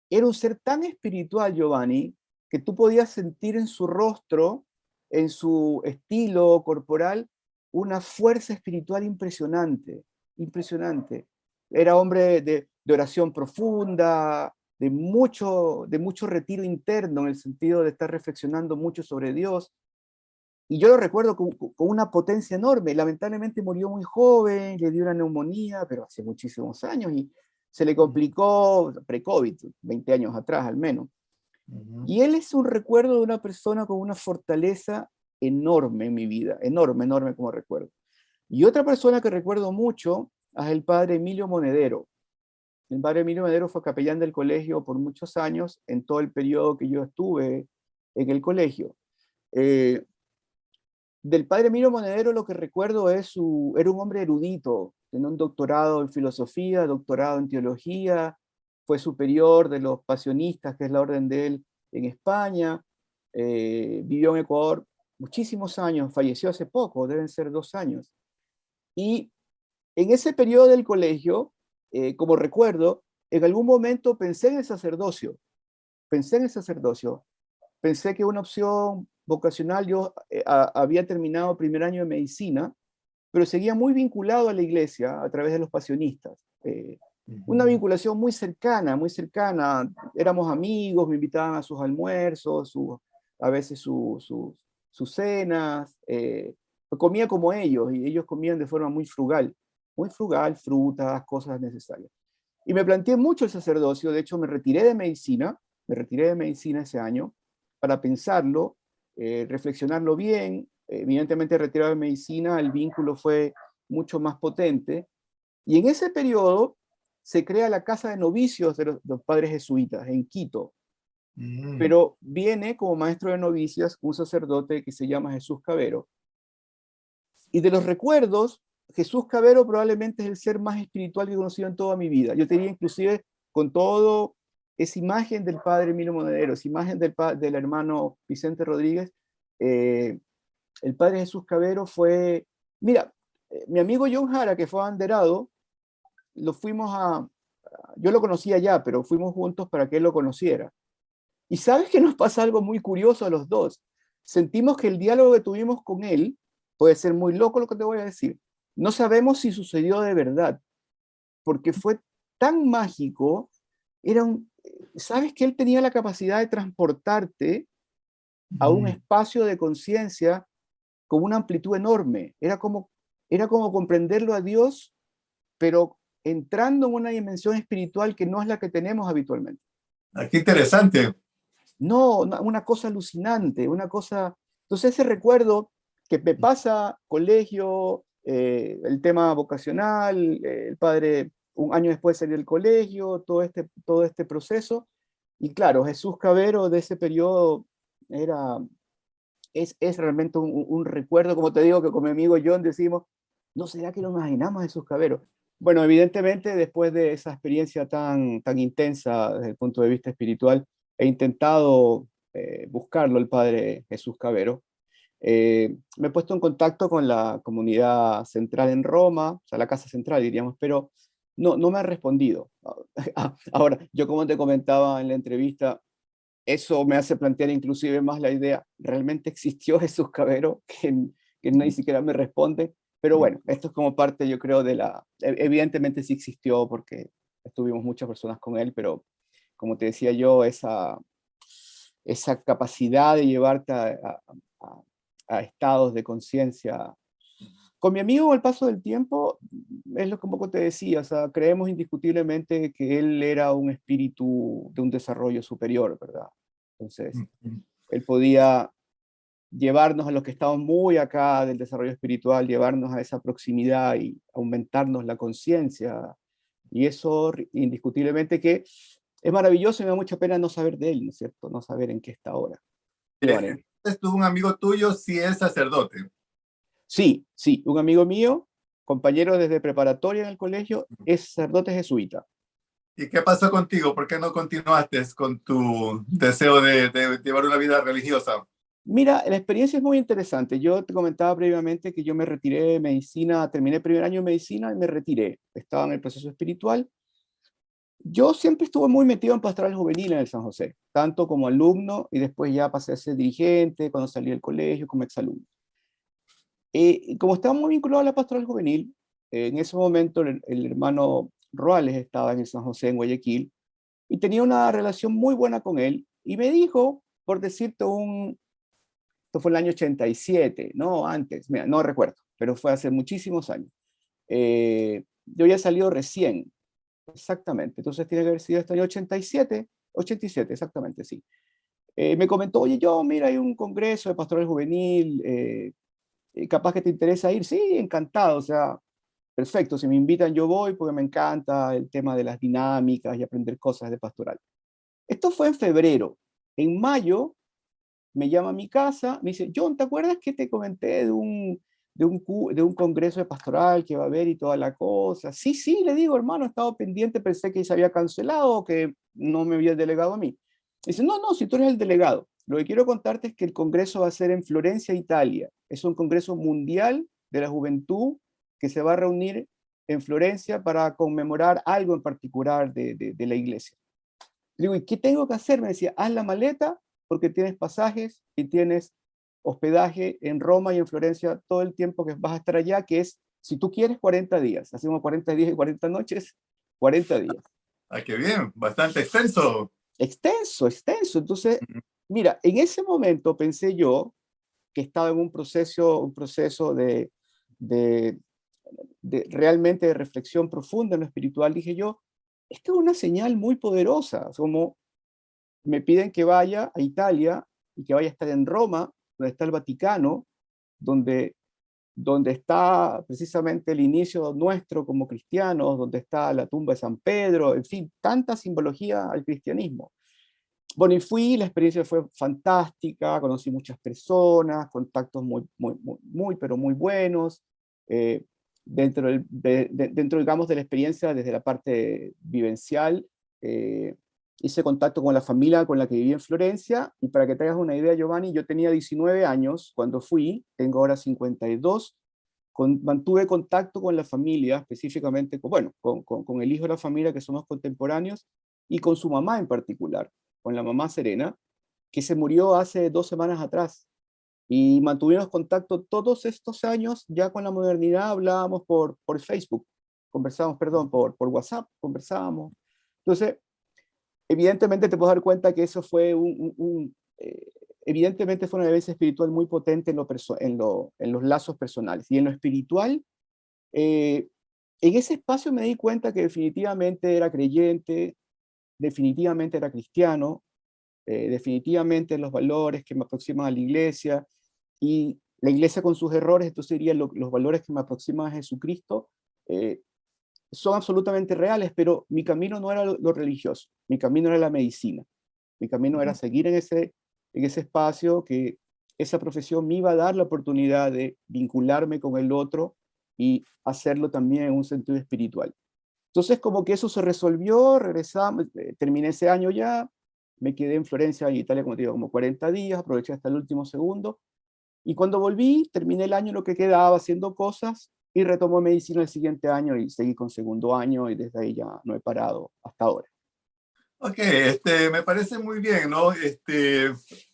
B: era un ser tan espiritual, Giovanni, que tú podías sentir en su rostro, en su estilo corporal, una fuerza espiritual impresionante, impresionante. Era hombre de oración profunda, de mucho retiro interno, en el sentido de estar reflexionando mucho sobre Dios. Y yo lo recuerdo con una potencia enorme. Lamentablemente murió muy joven, le dio una neumonía, pero hace muchísimos años, y se le complicó pre-COVID, 20 años atrás al menos.
A: Ujú.
B: Y él es un recuerdo de una persona con una fortaleza enorme en mi vida, enorme, enorme como recuerdo. Y otra persona que recuerdo mucho es el padre Emilio Monedero. El padre Emilio Monedero fue capellán del colegio por muchos años, en todo el periodo que yo estuve en el colegio. Eh, Del padre Emilio Monedero lo que recuerdo era un hombre erudito, tenía un doctorado en filosofía, doctorado en teología, fue superior de los pasionistas, que es la orden de él en España, vivió en Ecuador muchísimos años, falleció hace poco, deben ser 2 años. Y en ese periodo del colegio, como recuerdo, en algún momento pensé en el sacerdocio, pensé que una opción vocacional, yo había terminado el primer año de medicina, pero seguía muy vinculado a la iglesia a través de los pasionistas. Una
A: Ujú.
B: vinculación muy cercana, muy cercana. Éramos amigos, me invitaban a sus almuerzos, a veces sus cenas. Comía como ellos, y ellos comían de forma muy frugal, frutas, cosas necesarias. Y me planteé mucho el sacerdocio. De hecho, me retiré de medicina ese año para pensarlo, reflexionarlo bien. Evidentemente, retirado de medicina, el vínculo fue mucho más potente. Y en ese periodo se crea la casa de novicios de los padres jesuitas en Quito.
A: Mm.
B: Pero viene como maestro de novicias un sacerdote que se llama Jesús Cabero. Y de los recuerdos, Jesús Cabero probablemente es el ser más espiritual que he conocido en toda mi vida. Yo te diría inclusive con todo esa imagen del padre Emilio Monedero, esa imagen del hermano Vicente Rodríguez, eh, el padre Jesús Cabero fue, mira, mi amigo John Jara, que fue abanderado, yo lo conocía ya, pero fuimos juntos para que él lo conociera. Y sabes que nos pasa algo muy curioso a los dos. Sentimos que el diálogo que tuvimos con él, puede ser muy loco lo que te voy a decir, no sabemos si sucedió de verdad, porque fue tan mágico, sabes que él tenía la capacidad de transportarte a un
A: Mm.
B: espacio de conciencia con una amplitud enorme. Era como comprenderlo a Dios, pero entrando en una dimensión espiritual que no es la que tenemos habitualmente.
A: Ah, qué interesante.
B: No, una cosa alucinante, una cosa... Entonces ese recuerdo que me pasa, colegio, el tema vocacional, el padre un año después salió del colegio, todo este proceso, y claro, Jesús Cavero de ese periodo era, es realmente un recuerdo, como te digo, que con mi amigo John decimos, ¿no será que lo imaginamos a Jesús Cavero? Bueno, evidentemente después de esa experiencia tan intensa desde el punto de vista espiritual, he intentado buscarlo, el padre Jesús Cavero. Me he puesto en contacto con la comunidad central en Roma, o sea, la casa central diríamos, pero no me ha respondido. Ahora, yo como te comentaba en la entrevista, eso me hace plantear inclusive más la idea, ¿realmente existió Jesús Cavero? Que ni siquiera me responde. Pero bueno, esto es como parte, yo creo, de la... Evidentemente sí existió porque estuvimos muchas personas con él, pero como te decía yo, esa capacidad de llevarte a- a estados de conciencia. Con mi amigo, al paso del tiempo, es lo que un poco te decía, o sea, creemos indiscutiblemente que él era un espíritu de un desarrollo superior, ¿verdad? Entonces, él podía llevarnos a los que estamos muy acá del desarrollo espiritual, llevarnos a esa proximidad y aumentarnos la conciencia. Y eso indiscutiblemente que es maravilloso y me da mucha pena no saber de él, ¿no es cierto? No saber en qué está ahora. ¿Qué lo haremos?
A: Entonces, tú, un amigo tuyo, sí es sacerdote.
B: Sí, sí, un amigo mío, compañero desde preparatoria en el colegio, es sacerdote jesuita.
A: ¿Y qué pasó contigo? ¿Por qué no continuaste con tu deseo de llevar una vida religiosa?
B: Mira, la experiencia es muy interesante. Yo te comentaba previamente que yo me retiré de medicina, terminé el primer año de medicina y me retiré. Estaba en el proceso espiritual. Yo siempre estuve muy metido en pastoral juvenil en el San José, tanto como alumno y después ya pasé a ser dirigente cuando salí del colegio como exalumno. Y como estaba muy vinculado a la pastoral juvenil, en ese momento el hermano Roales estaba en el San José en Guayaquil y tenía una relación muy buena con él y me dijo, por decirte esto fue el año 87, no antes, mira, no recuerdo, pero fue hace muchísimos años. Yo había salido recién, exactamente, entonces tiene que haber sido este año 87, 87, exactamente, sí. Me comentó, oye, yo, mira, hay un congreso de pastoral juvenil, capaz que te interesa ir, sí, encantado, o sea, perfecto, si me invitan yo voy porque me encanta el tema de las dinámicas y aprender cosas de pastoral. Esto fue en febrero. En mayo me llama a mi casa, me dice, John, ¿te acuerdas que te comenté de un congreso de pastoral que va a haber y toda la cosa? Sí, sí, le digo, hermano, he estado pendiente, pensé que se había cancelado o que no me había delegado a mí. Dice, no, si tú eres el delegado. Lo que quiero contarte es que el congreso va a ser en Florencia, Italia. Es un congreso mundial de la juventud que se va a reunir en Florencia para conmemorar algo en particular de la iglesia. Le digo, ¿y qué tengo que hacer? Me decía, haz la maleta porque tienes pasajes y tienes hospedaje en Roma y en Florencia todo el tiempo que vas a estar allá, que es, si tú quieres, 40 días. Hacemos 40 días y 40 noches, 40 días.
A: Ah, qué bien, bastante extenso.
B: Extenso, extenso. Entonces, mira, en ese momento pensé yo que estaba en un proceso de, realmente de reflexión profunda en lo espiritual. Dije yo, esto es una señal muy poderosa, como me piden que vaya a Italia y que vaya a estar en Roma, donde está el Vaticano, donde, donde está precisamente el inicio nuestro como cristianos, donde está la tumba de San Pedro, en fin, tanta simbología al cristianismo. Bueno, y fui, la experiencia fue fantástica, conocí muchas personas, contactos pero muy buenos. eh, dentro, digamos, de la experiencia, desde la parte vivencial, eh, hice contacto con la familia con la que viví en Florencia, y para que te hagas una idea, Giovanni, yo tenía 19 años cuando fui, tengo ahora 52, mantuve contacto con la familia, específicamente, con el hijo de la familia, que somos contemporáneos, y con su mamá en particular, con la mamá Serena, que se murió hace 2 semanas atrás. Y mantuvimos contacto todos estos años, ya con la modernidad hablábamos por Facebook, conversábamos, perdón, por WhatsApp, conversábamos. Entonces, evidentemente te puedes dar cuenta que eso fue evidentemente fue una vivencia espiritual muy potente en los lazos personales. Y en lo espiritual, eh, en ese espacio me di cuenta que definitivamente era creyente, definitivamente era cristiano, definitivamente los valores que me aproximan a la iglesia, y la iglesia con sus errores, entonces diría los valores que me aproximan a Jesucristo, eh, son absolutamente reales, pero mi camino no era lo religioso, mi camino era la medicina, mi camino era seguir en ese espacio que esa profesión me iba a dar la oportunidad de vincularme con el otro y hacerlo también en un sentido espiritual. Entonces, como que eso se resolvió, regresamos, terminé ese año ya, me quedé en Florencia, en Italia, como te digo, como 40 días, aproveché hasta el último segundo, y cuando volví, terminé el año lo que quedaba haciendo cosas y retomé medicina el siguiente año y seguí con segundo año y desde ahí ya no he parado hasta ahora.
A: Ok, me parece muy bien, ¿no?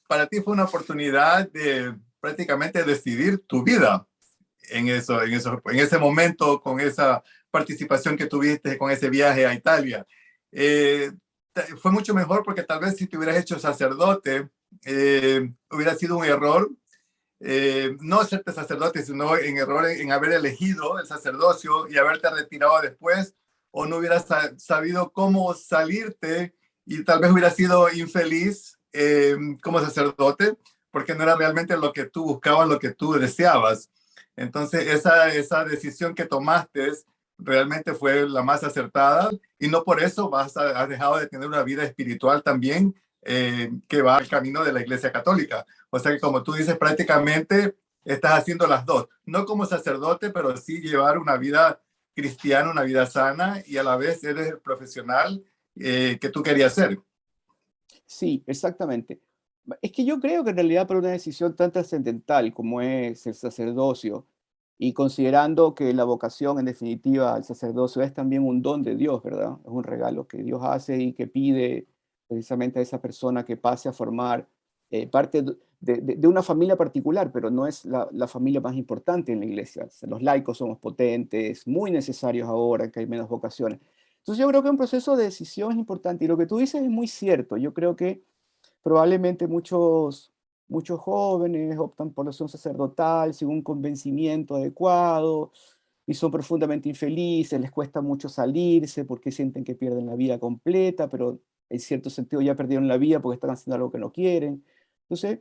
A: Para ti fue una oportunidad de prácticamente decidir tu vida en ese momento, con esa participación que tuviste, con ese viaje a Italia. Eh, Fue mucho mejor porque tal vez si te hubieras hecho sacerdote, hubiera sido un error no serte sacerdote, sino en error en haber elegido el sacerdocio y haberte retirado después, o no hubieras sabido cómo salirte y tal vez hubieras sido infeliz como sacerdote, porque no era realmente lo que tú buscabas, lo que tú deseabas. Entonces, esa decisión que tomaste realmente fue la más acertada y no por eso has dejado de tener una vida espiritual también que va al camino de la Iglesia Católica. O sea que como tú dices, prácticamente estás haciendo las dos, no como sacerdote, pero sí llevar una vida cristiana, una vida sana y a la vez eres el profesional que tú querías ser.
B: Sí, exactamente. Es que yo creo que en realidad para una decisión tan trascendental como es el sacerdocio, y considerando que la vocación en definitiva al sacerdocio es también un don de Dios, ¿verdad? Es un regalo que Dios hace y que pide precisamente a esa persona que pase a formar parte de una familia particular, pero no es la familia más importante en la iglesia. O sea, los laicos somos potentes, muy necesarios ahora que hay menos vocaciones. Entonces yo creo que un proceso de decisión es importante y lo que tú dices es muy cierto. Yo creo que probablemente muchos jóvenes optan por la opción sacerdotal sin un convencimiento adecuado y son profundamente infelices, les cuesta mucho salirse porque sienten que pierden la vida completa, pero en cierto sentido ya perdieron la vida porque están haciendo algo que no quieren. Entonces,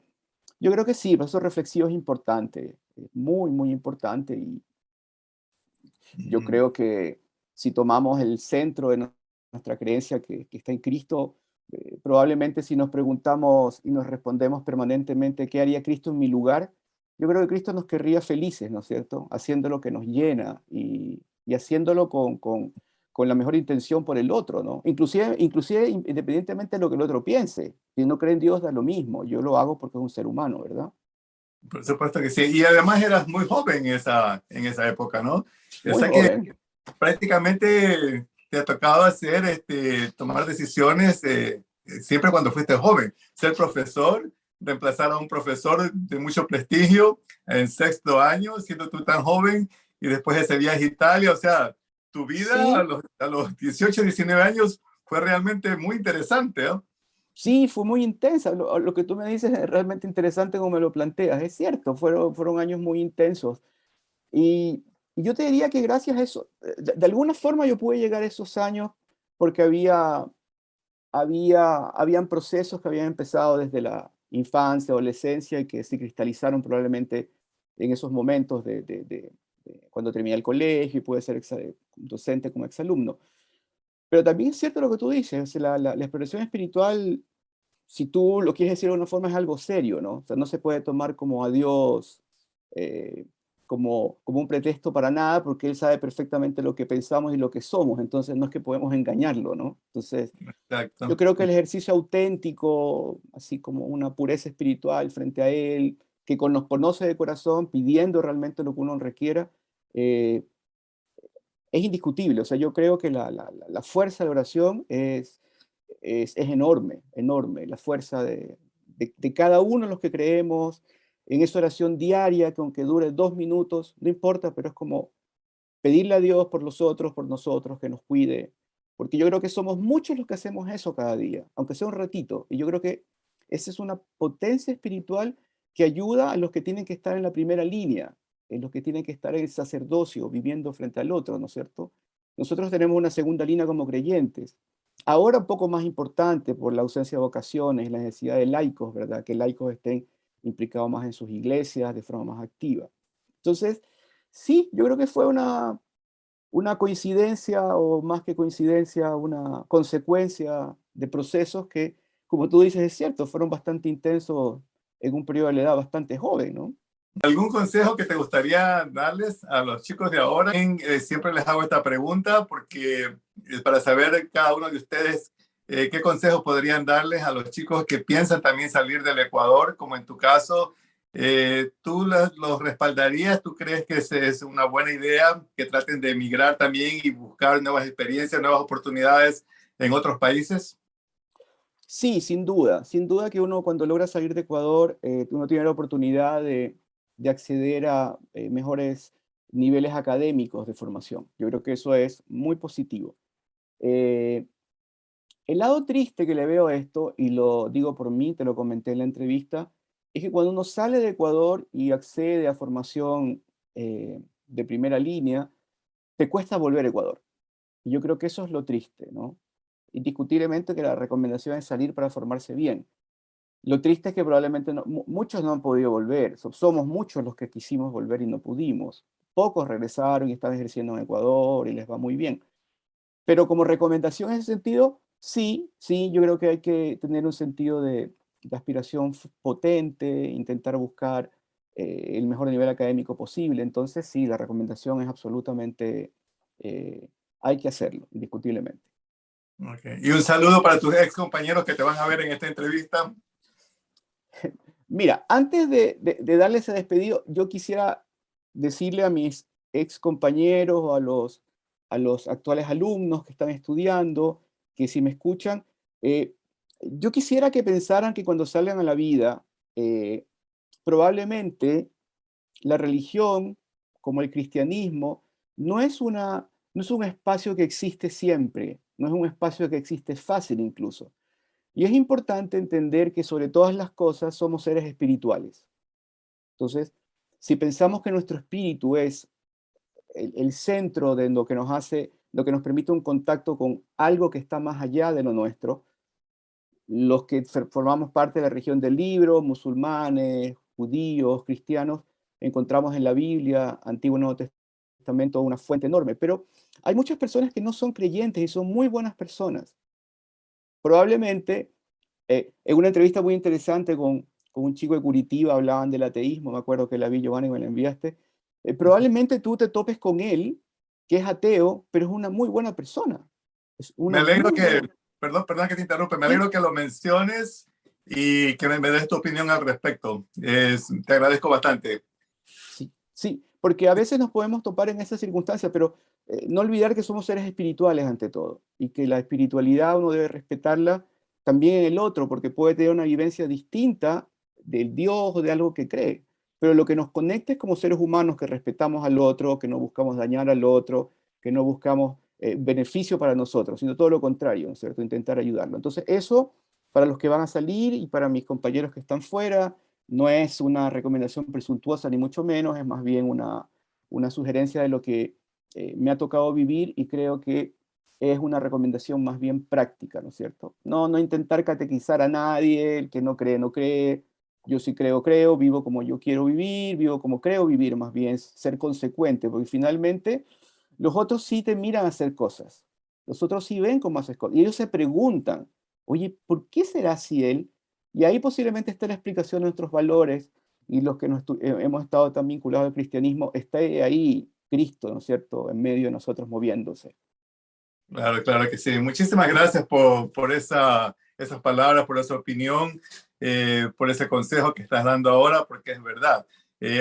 B: yo creo que sí, el proceso reflexivo es importante, muy, muy importante, y yo creo que si tomamos el centro de nuestra creencia que está en Cristo, probablemente si nos preguntamos y nos respondemos permanentemente, ¿qué haría Cristo en mi lugar? Yo creo que Cristo nos querría felices, ¿no es cierto? Haciendo lo que nos llena y haciéndolo con la mejor intención por el otro, ¿no? Inclusive independientemente de lo que el otro piense. Si no cree en Dios, da lo mismo. Yo lo hago porque es un ser humano, ¿verdad?
A: Por supuesto que sí. Y además eras muy joven en esa época, ¿no? O
B: Muy
A: sea que
B: joven.
A: prácticamente te ha tocado hacer, tomar decisiones siempre cuando fuiste joven. Ser profesor, reemplazar a un profesor de mucho prestigio en sexto año, siendo tú tan joven, y después ese viaje a Italia. O sea, tu vida
B: Sí,
A: a los 18, 19 años fue realmente muy interesante, ¿no?
B: sí, fue muy intensa. Lo que tú me dices es realmente interesante como me lo planteas. Es cierto, fueron años muy intensos. Y yo te diría que gracias a eso, de alguna forma yo pude llegar a esos años porque habían procesos que habían empezado desde la infancia, adolescencia y que se cristalizaron probablemente en esos momentos de cuando terminé el colegio y pude ser docente como exalumno. Pero también es cierto lo que tú dices, la exploración espiritual, si tú lo quieres decir de una forma, es algo serio, ¿no? O sea, no se puede tomar como a Dios eh, como un pretexto para nada, porque Él sabe perfectamente lo que pensamos y lo que somos, entonces no es que podemos engañarlo, ¿no? Entonces, yo
A: Exacto.
B: creo que el ejercicio auténtico, así como una pureza espiritual frente a Él, que nos conoce de corazón, pidiendo realmente lo que uno requiera, eh, es indiscutible. O sea, yo creo que la fuerza de la oración es enorme, enorme. La fuerza de cada uno de los que creemos en esa oración diaria, que aunque dure 2 minutos, no importa, pero es como pedirle a Dios por los otros, por nosotros, que nos cuide. Porque yo creo que somos muchos los que hacemos eso cada día, aunque sea un ratito. Y yo creo que esa es una potencia espiritual que ayuda a los que tienen que estar en la primera línea, en los que tienen que estar en el sacerdocio, viviendo frente al otro, ¿no es cierto? Nosotros tenemos una segunda línea como creyentes, Ahora un poco más importante por la ausencia de vocaciones y la necesidad de laicos, ¿verdad? Que laicos estén implicados más en sus iglesias de forma más activa. Entonces, sí, yo creo que fue una coincidencia o más que coincidencia, una consecuencia de procesos que, como tú dices, es cierto, fueron bastante intensos en un periodo de la edad bastante joven, ¿no?
A: ¿Algún consejo que te gustaría darles a los chicos de ahora? Siempre les hago esta pregunta porque para saber cada uno de ustedes qué consejos podrían darles a los chicos que piensan también salir del Ecuador, como en tu caso. ¿Tú los respaldarías? ¿Tú crees que es una buena idea que traten de emigrar también y buscar nuevas experiencias, nuevas oportunidades en otros países?
B: Sí, sin duda que uno cuando logra salir de Ecuador, uno tiene la oportunidad de acceder a mejores niveles académicos de formación. Yo creo que eso es muy positivo. Eh, el lado triste que le veo a esto, y lo digo por mí, te lo comenté en la entrevista, es que cuando uno sale de Ecuador y accede a formación de primera línea, te cuesta volver a Ecuador. Y yo creo que eso es lo triste, ¿no? Indiscutiblemente que la recomendación es salir para formarse bien. Lo triste es que probablemente muchos no han podido volver. Somos muchos los que quisimos volver y no pudimos. Pocos regresaron y están ejerciendo en Ecuador y les va muy bien. Pero como recomendación en ese sentido, sí, sí, yo creo que hay que tener un sentido de aspiración potente, intentar buscar el mejor nivel académico posible. Entonces, sí, la recomendación es absolutamente, hay que hacerlo, indiscutiblemente.
A: Okay. Y un saludo para tus ex compañeros que te van a ver en esta entrevista.
B: Mira, antes de darle ese despedido, yo quisiera decirle a mis ex compañeros o a los actuales alumnos que están estudiando, que si me escuchan, eh, yo quisiera que pensaran que cuando salgan a la vida, eh, probablemente la religión, como el cristianismo, no es un espacio que existe siempre, no es un espacio que existe fácil incluso. Y es importante entender que sobre todas las cosas somos seres espirituales. Entonces, si pensamos que nuestro espíritu es el centro de lo que nos hace, lo que nos permite un contacto con algo que está más allá de lo nuestro, los que formamos parte de la religión del libro, musulmanes, judíos, cristianos, encontramos en la Biblia, Antiguo y Nuevo Testamento, una fuente enorme. Pero hay muchas personas que no son creyentes y son muy buenas personas. Probablemente, en una entrevista muy interesante con un chico de Curitiba hablaban del ateísmo, me acuerdo que la vi, Giovanni, me la enviaste. Probablemente tú te topes con él, que es ateo, pero es una muy buena persona. Es
A: Me
B: una
A: alegro
B: muy
A: que,
B: buena.
A: perdón que te interrumpe, me
B: Sí,
A: alegro que lo menciones y que me des tu opinión al respecto. Te agradezco bastante.
B: sí, sí, porque a veces nos podemos topar en esas circunstancias, pero no olvidar que somos seres espirituales ante todo y que la espiritualidad uno debe respetarla también en el otro, porque puede tener una vivencia distinta del Dios o de algo que cree. Pero lo que nos conecta es como seres humanos que respetamos al otro, que no buscamos dañar al otro, que no buscamos beneficio para nosotros, sino todo lo contrario, ¿no es cierto? Intentar ayudarlo. Entonces, eso para los que van a salir y para mis compañeros que están fuera, no es una recomendación presuntuosa ni mucho menos, es más bien una sugerencia de lo que me ha tocado vivir y creo que es una recomendación más bien práctica, ¿no es cierto? No, no intentar catequizar a nadie, el que no cree, no cree, yo sí creo, creo, vivo como yo quiero vivir, vivo como creo vivir, más bien ser consecuente, porque finalmente los otros sí te miran a hacer cosas, los otros sí ven cómo haces cosas, y ellos se preguntan, oye, ¿por qué será así él? Y ahí posiblemente está la explicación de nuestros valores y los que hemos estado tan vinculados al cristianismo, está ahí Cristo, ¿no es cierto?, en medio de nosotros moviéndose.
A: Claro, claro que sí. Muchísimas gracias por esas palabras, por esa opinión, por ese consejo que estás dando ahora, porque es verdad.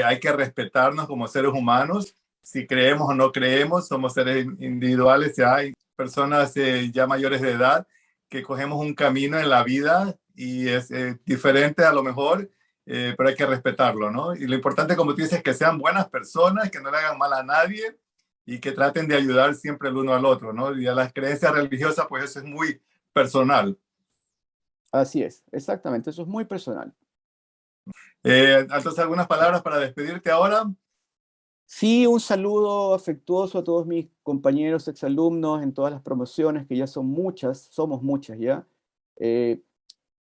A: Hay que respetarnos como seres humanos. Si creemos o no creemos, somos seres individuales. Ya hay personas ya mayores de edad que cogemos un camino en la vida y es diferente a lo mejor, pero hay que respetarlo, ¿no? Y lo importante, como tú dices, es que sean buenas personas, que no le hagan mal a nadie y que traten de ayudar siempre el uno al otro, ¿no? Y a las creencias religiosas, pues eso es muy personal.
B: Así es, exactamente, eso es muy personal.
A: Entonces, algunas palabras para despedirte ahora.
B: Sí, un saludo afectuoso a todos mis compañeros exalumnos en todas las promociones, que ya son muchas, somos muchas ya. Eh,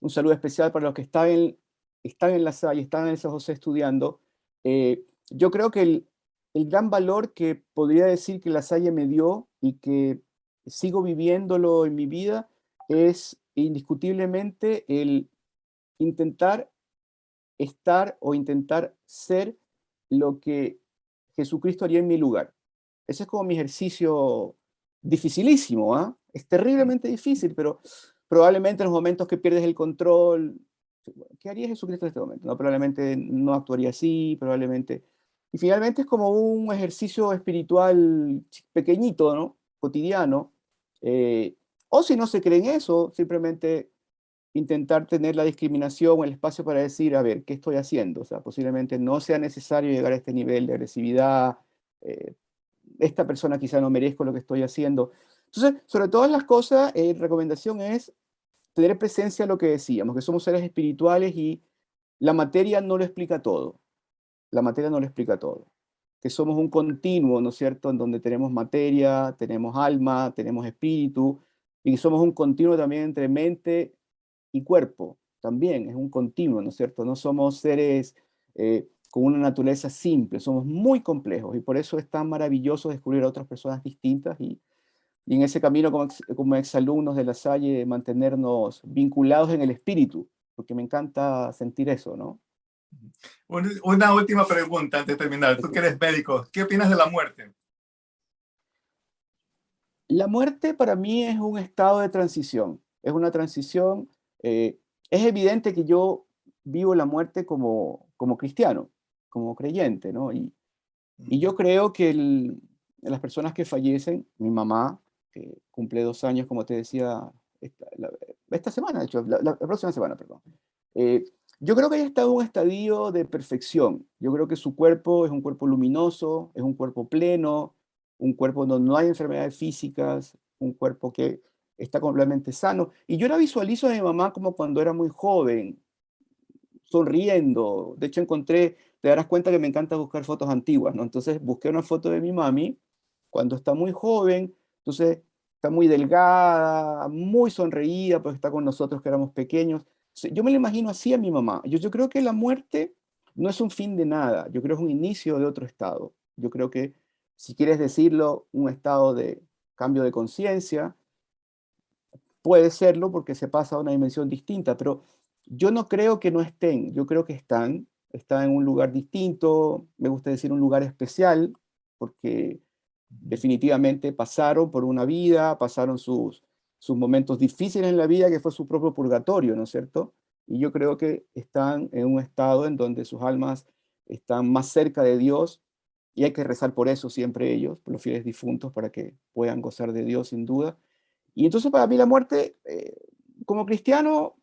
B: un saludo especial para los que están en la Salle, están en el San José estudiando. Yo creo que el gran valor que podría decir que la Salle me dio y que sigo viviéndolo en mi vida es indiscutiblemente el intentar estar o intentar ser lo que Jesucristo haría en mi lugar. Ese es como mi ejercicio dificilísimo, ¿ah? Es terriblemente difícil, pero probablemente en los momentos que pierdes el control, ¿qué haría Jesucristo en este momento? No, probablemente no actuaría así, probablemente. Y finalmente es como un ejercicio espiritual pequeñito, ¿no? Cotidiano. Eh, o si no se cree en eso, simplemente intentar tener la discriminación o el espacio para decir, a ver, ¿qué estoy haciendo? O sea, posiblemente no sea necesario llegar a este nivel de agresividad. eh, Esta persona quizá no merezco lo que estoy haciendo. Entonces, sobre todas las cosas, recomendación es tener presencia en lo que decíamos, que somos seres espirituales y la materia no lo explica todo. La materia no lo explica todo. Que somos un continuo, ¿no es cierto?, en donde tenemos materia, tenemos alma, tenemos espíritu, y que somos un continuo también entre mente y cuerpo. También es un continuo, ¿no es cierto? No somos seres con una naturaleza simple, somos muy complejos y por eso es tan maravilloso descubrir a otras personas distintas y en ese camino como exalumnos de La Salle mantenernos vinculados en el espíritu, porque me encanta sentir eso, ¿no?
A: Una última pregunta antes de terminar. Tú que eres médico, ¿qué opinas de la muerte?
B: La muerte para mí es un estado de transición, es una transición, es evidente que yo vivo la muerte como cristiano, como creyente, ¿no? Y yo creo que las personas que fallecen, mi mamá, que cumple 2 años, como te decía, esta semana, de hecho, la próxima semana, perdón. eh, yo creo que ella está en un estadio de perfección. Yo creo que su cuerpo es un cuerpo luminoso, es un cuerpo pleno, un cuerpo donde no hay enfermedades físicas, un cuerpo que está completamente sano. Y yo la visualizo a mi mamá como cuando era muy joven, sonriendo. De hecho, te darás cuenta que me encanta buscar fotos antiguas, ¿no? Entonces busqué una foto de mi mami cuando está muy joven, entonces está muy delgada, muy sonreída, pues está con nosotros que éramos pequeños. Yo me lo imagino así a mi mamá. Yo creo que la muerte no es un fin de nada, yo creo que es un inicio de otro estado. Yo creo que, si quieres decirlo, un estado de cambio de conciencia, puede serlo porque se pasa a una dimensión distinta, pero yo no creo que no estén, yo creo que están en un lugar distinto, me gusta decir un lugar especial, porque definitivamente pasaron por una vida, pasaron sus momentos difíciles en la vida, que fue su propio purgatorio, ¿no es cierto? Y yo creo que están en un estado en donde sus almas están más cerca de Dios, y hay que rezar por eso siempre ellos, por los fieles difuntos, para que puedan gozar de Dios sin duda. Y entonces para mí la muerte, como cristiano,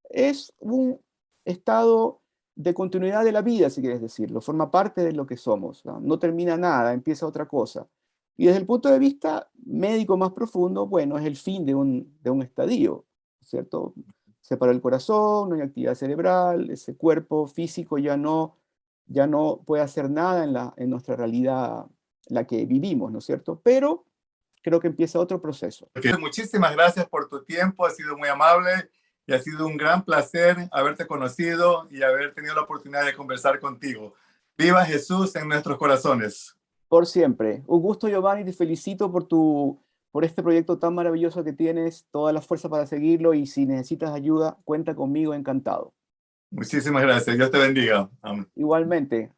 B: es un estado de continuidad de la vida, si quieres decirlo, forma parte de lo que somos, ¿no? No termina nada, empieza otra cosa. Y desde el punto de vista médico más profundo, bueno, es el fin de un estadio, ¿cierto? Se para el corazón, no hay actividad cerebral, ese cuerpo físico ya no puede hacer nada en nuestra realidad, la que vivimos, ¿no es cierto? Pero creo que empieza otro proceso.
A: Muchísimas gracias por tu tiempo, has sido muy amable y ha sido un gran placer haberte conocido y haber tenido la oportunidad de conversar contigo. Viva Jesús en nuestros corazones.
B: Por siempre. Un gusto, Giovanni, te felicito por este proyecto tan maravilloso que tienes, toda la fuerza para seguirlo y si necesitas ayuda, cuenta conmigo, encantado.
A: Muchísimas gracias. Dios te bendiga. Amén.
B: Igualmente.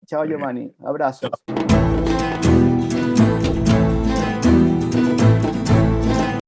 B: Chao,
A: Okay.
B: Giovanni. Abrazos.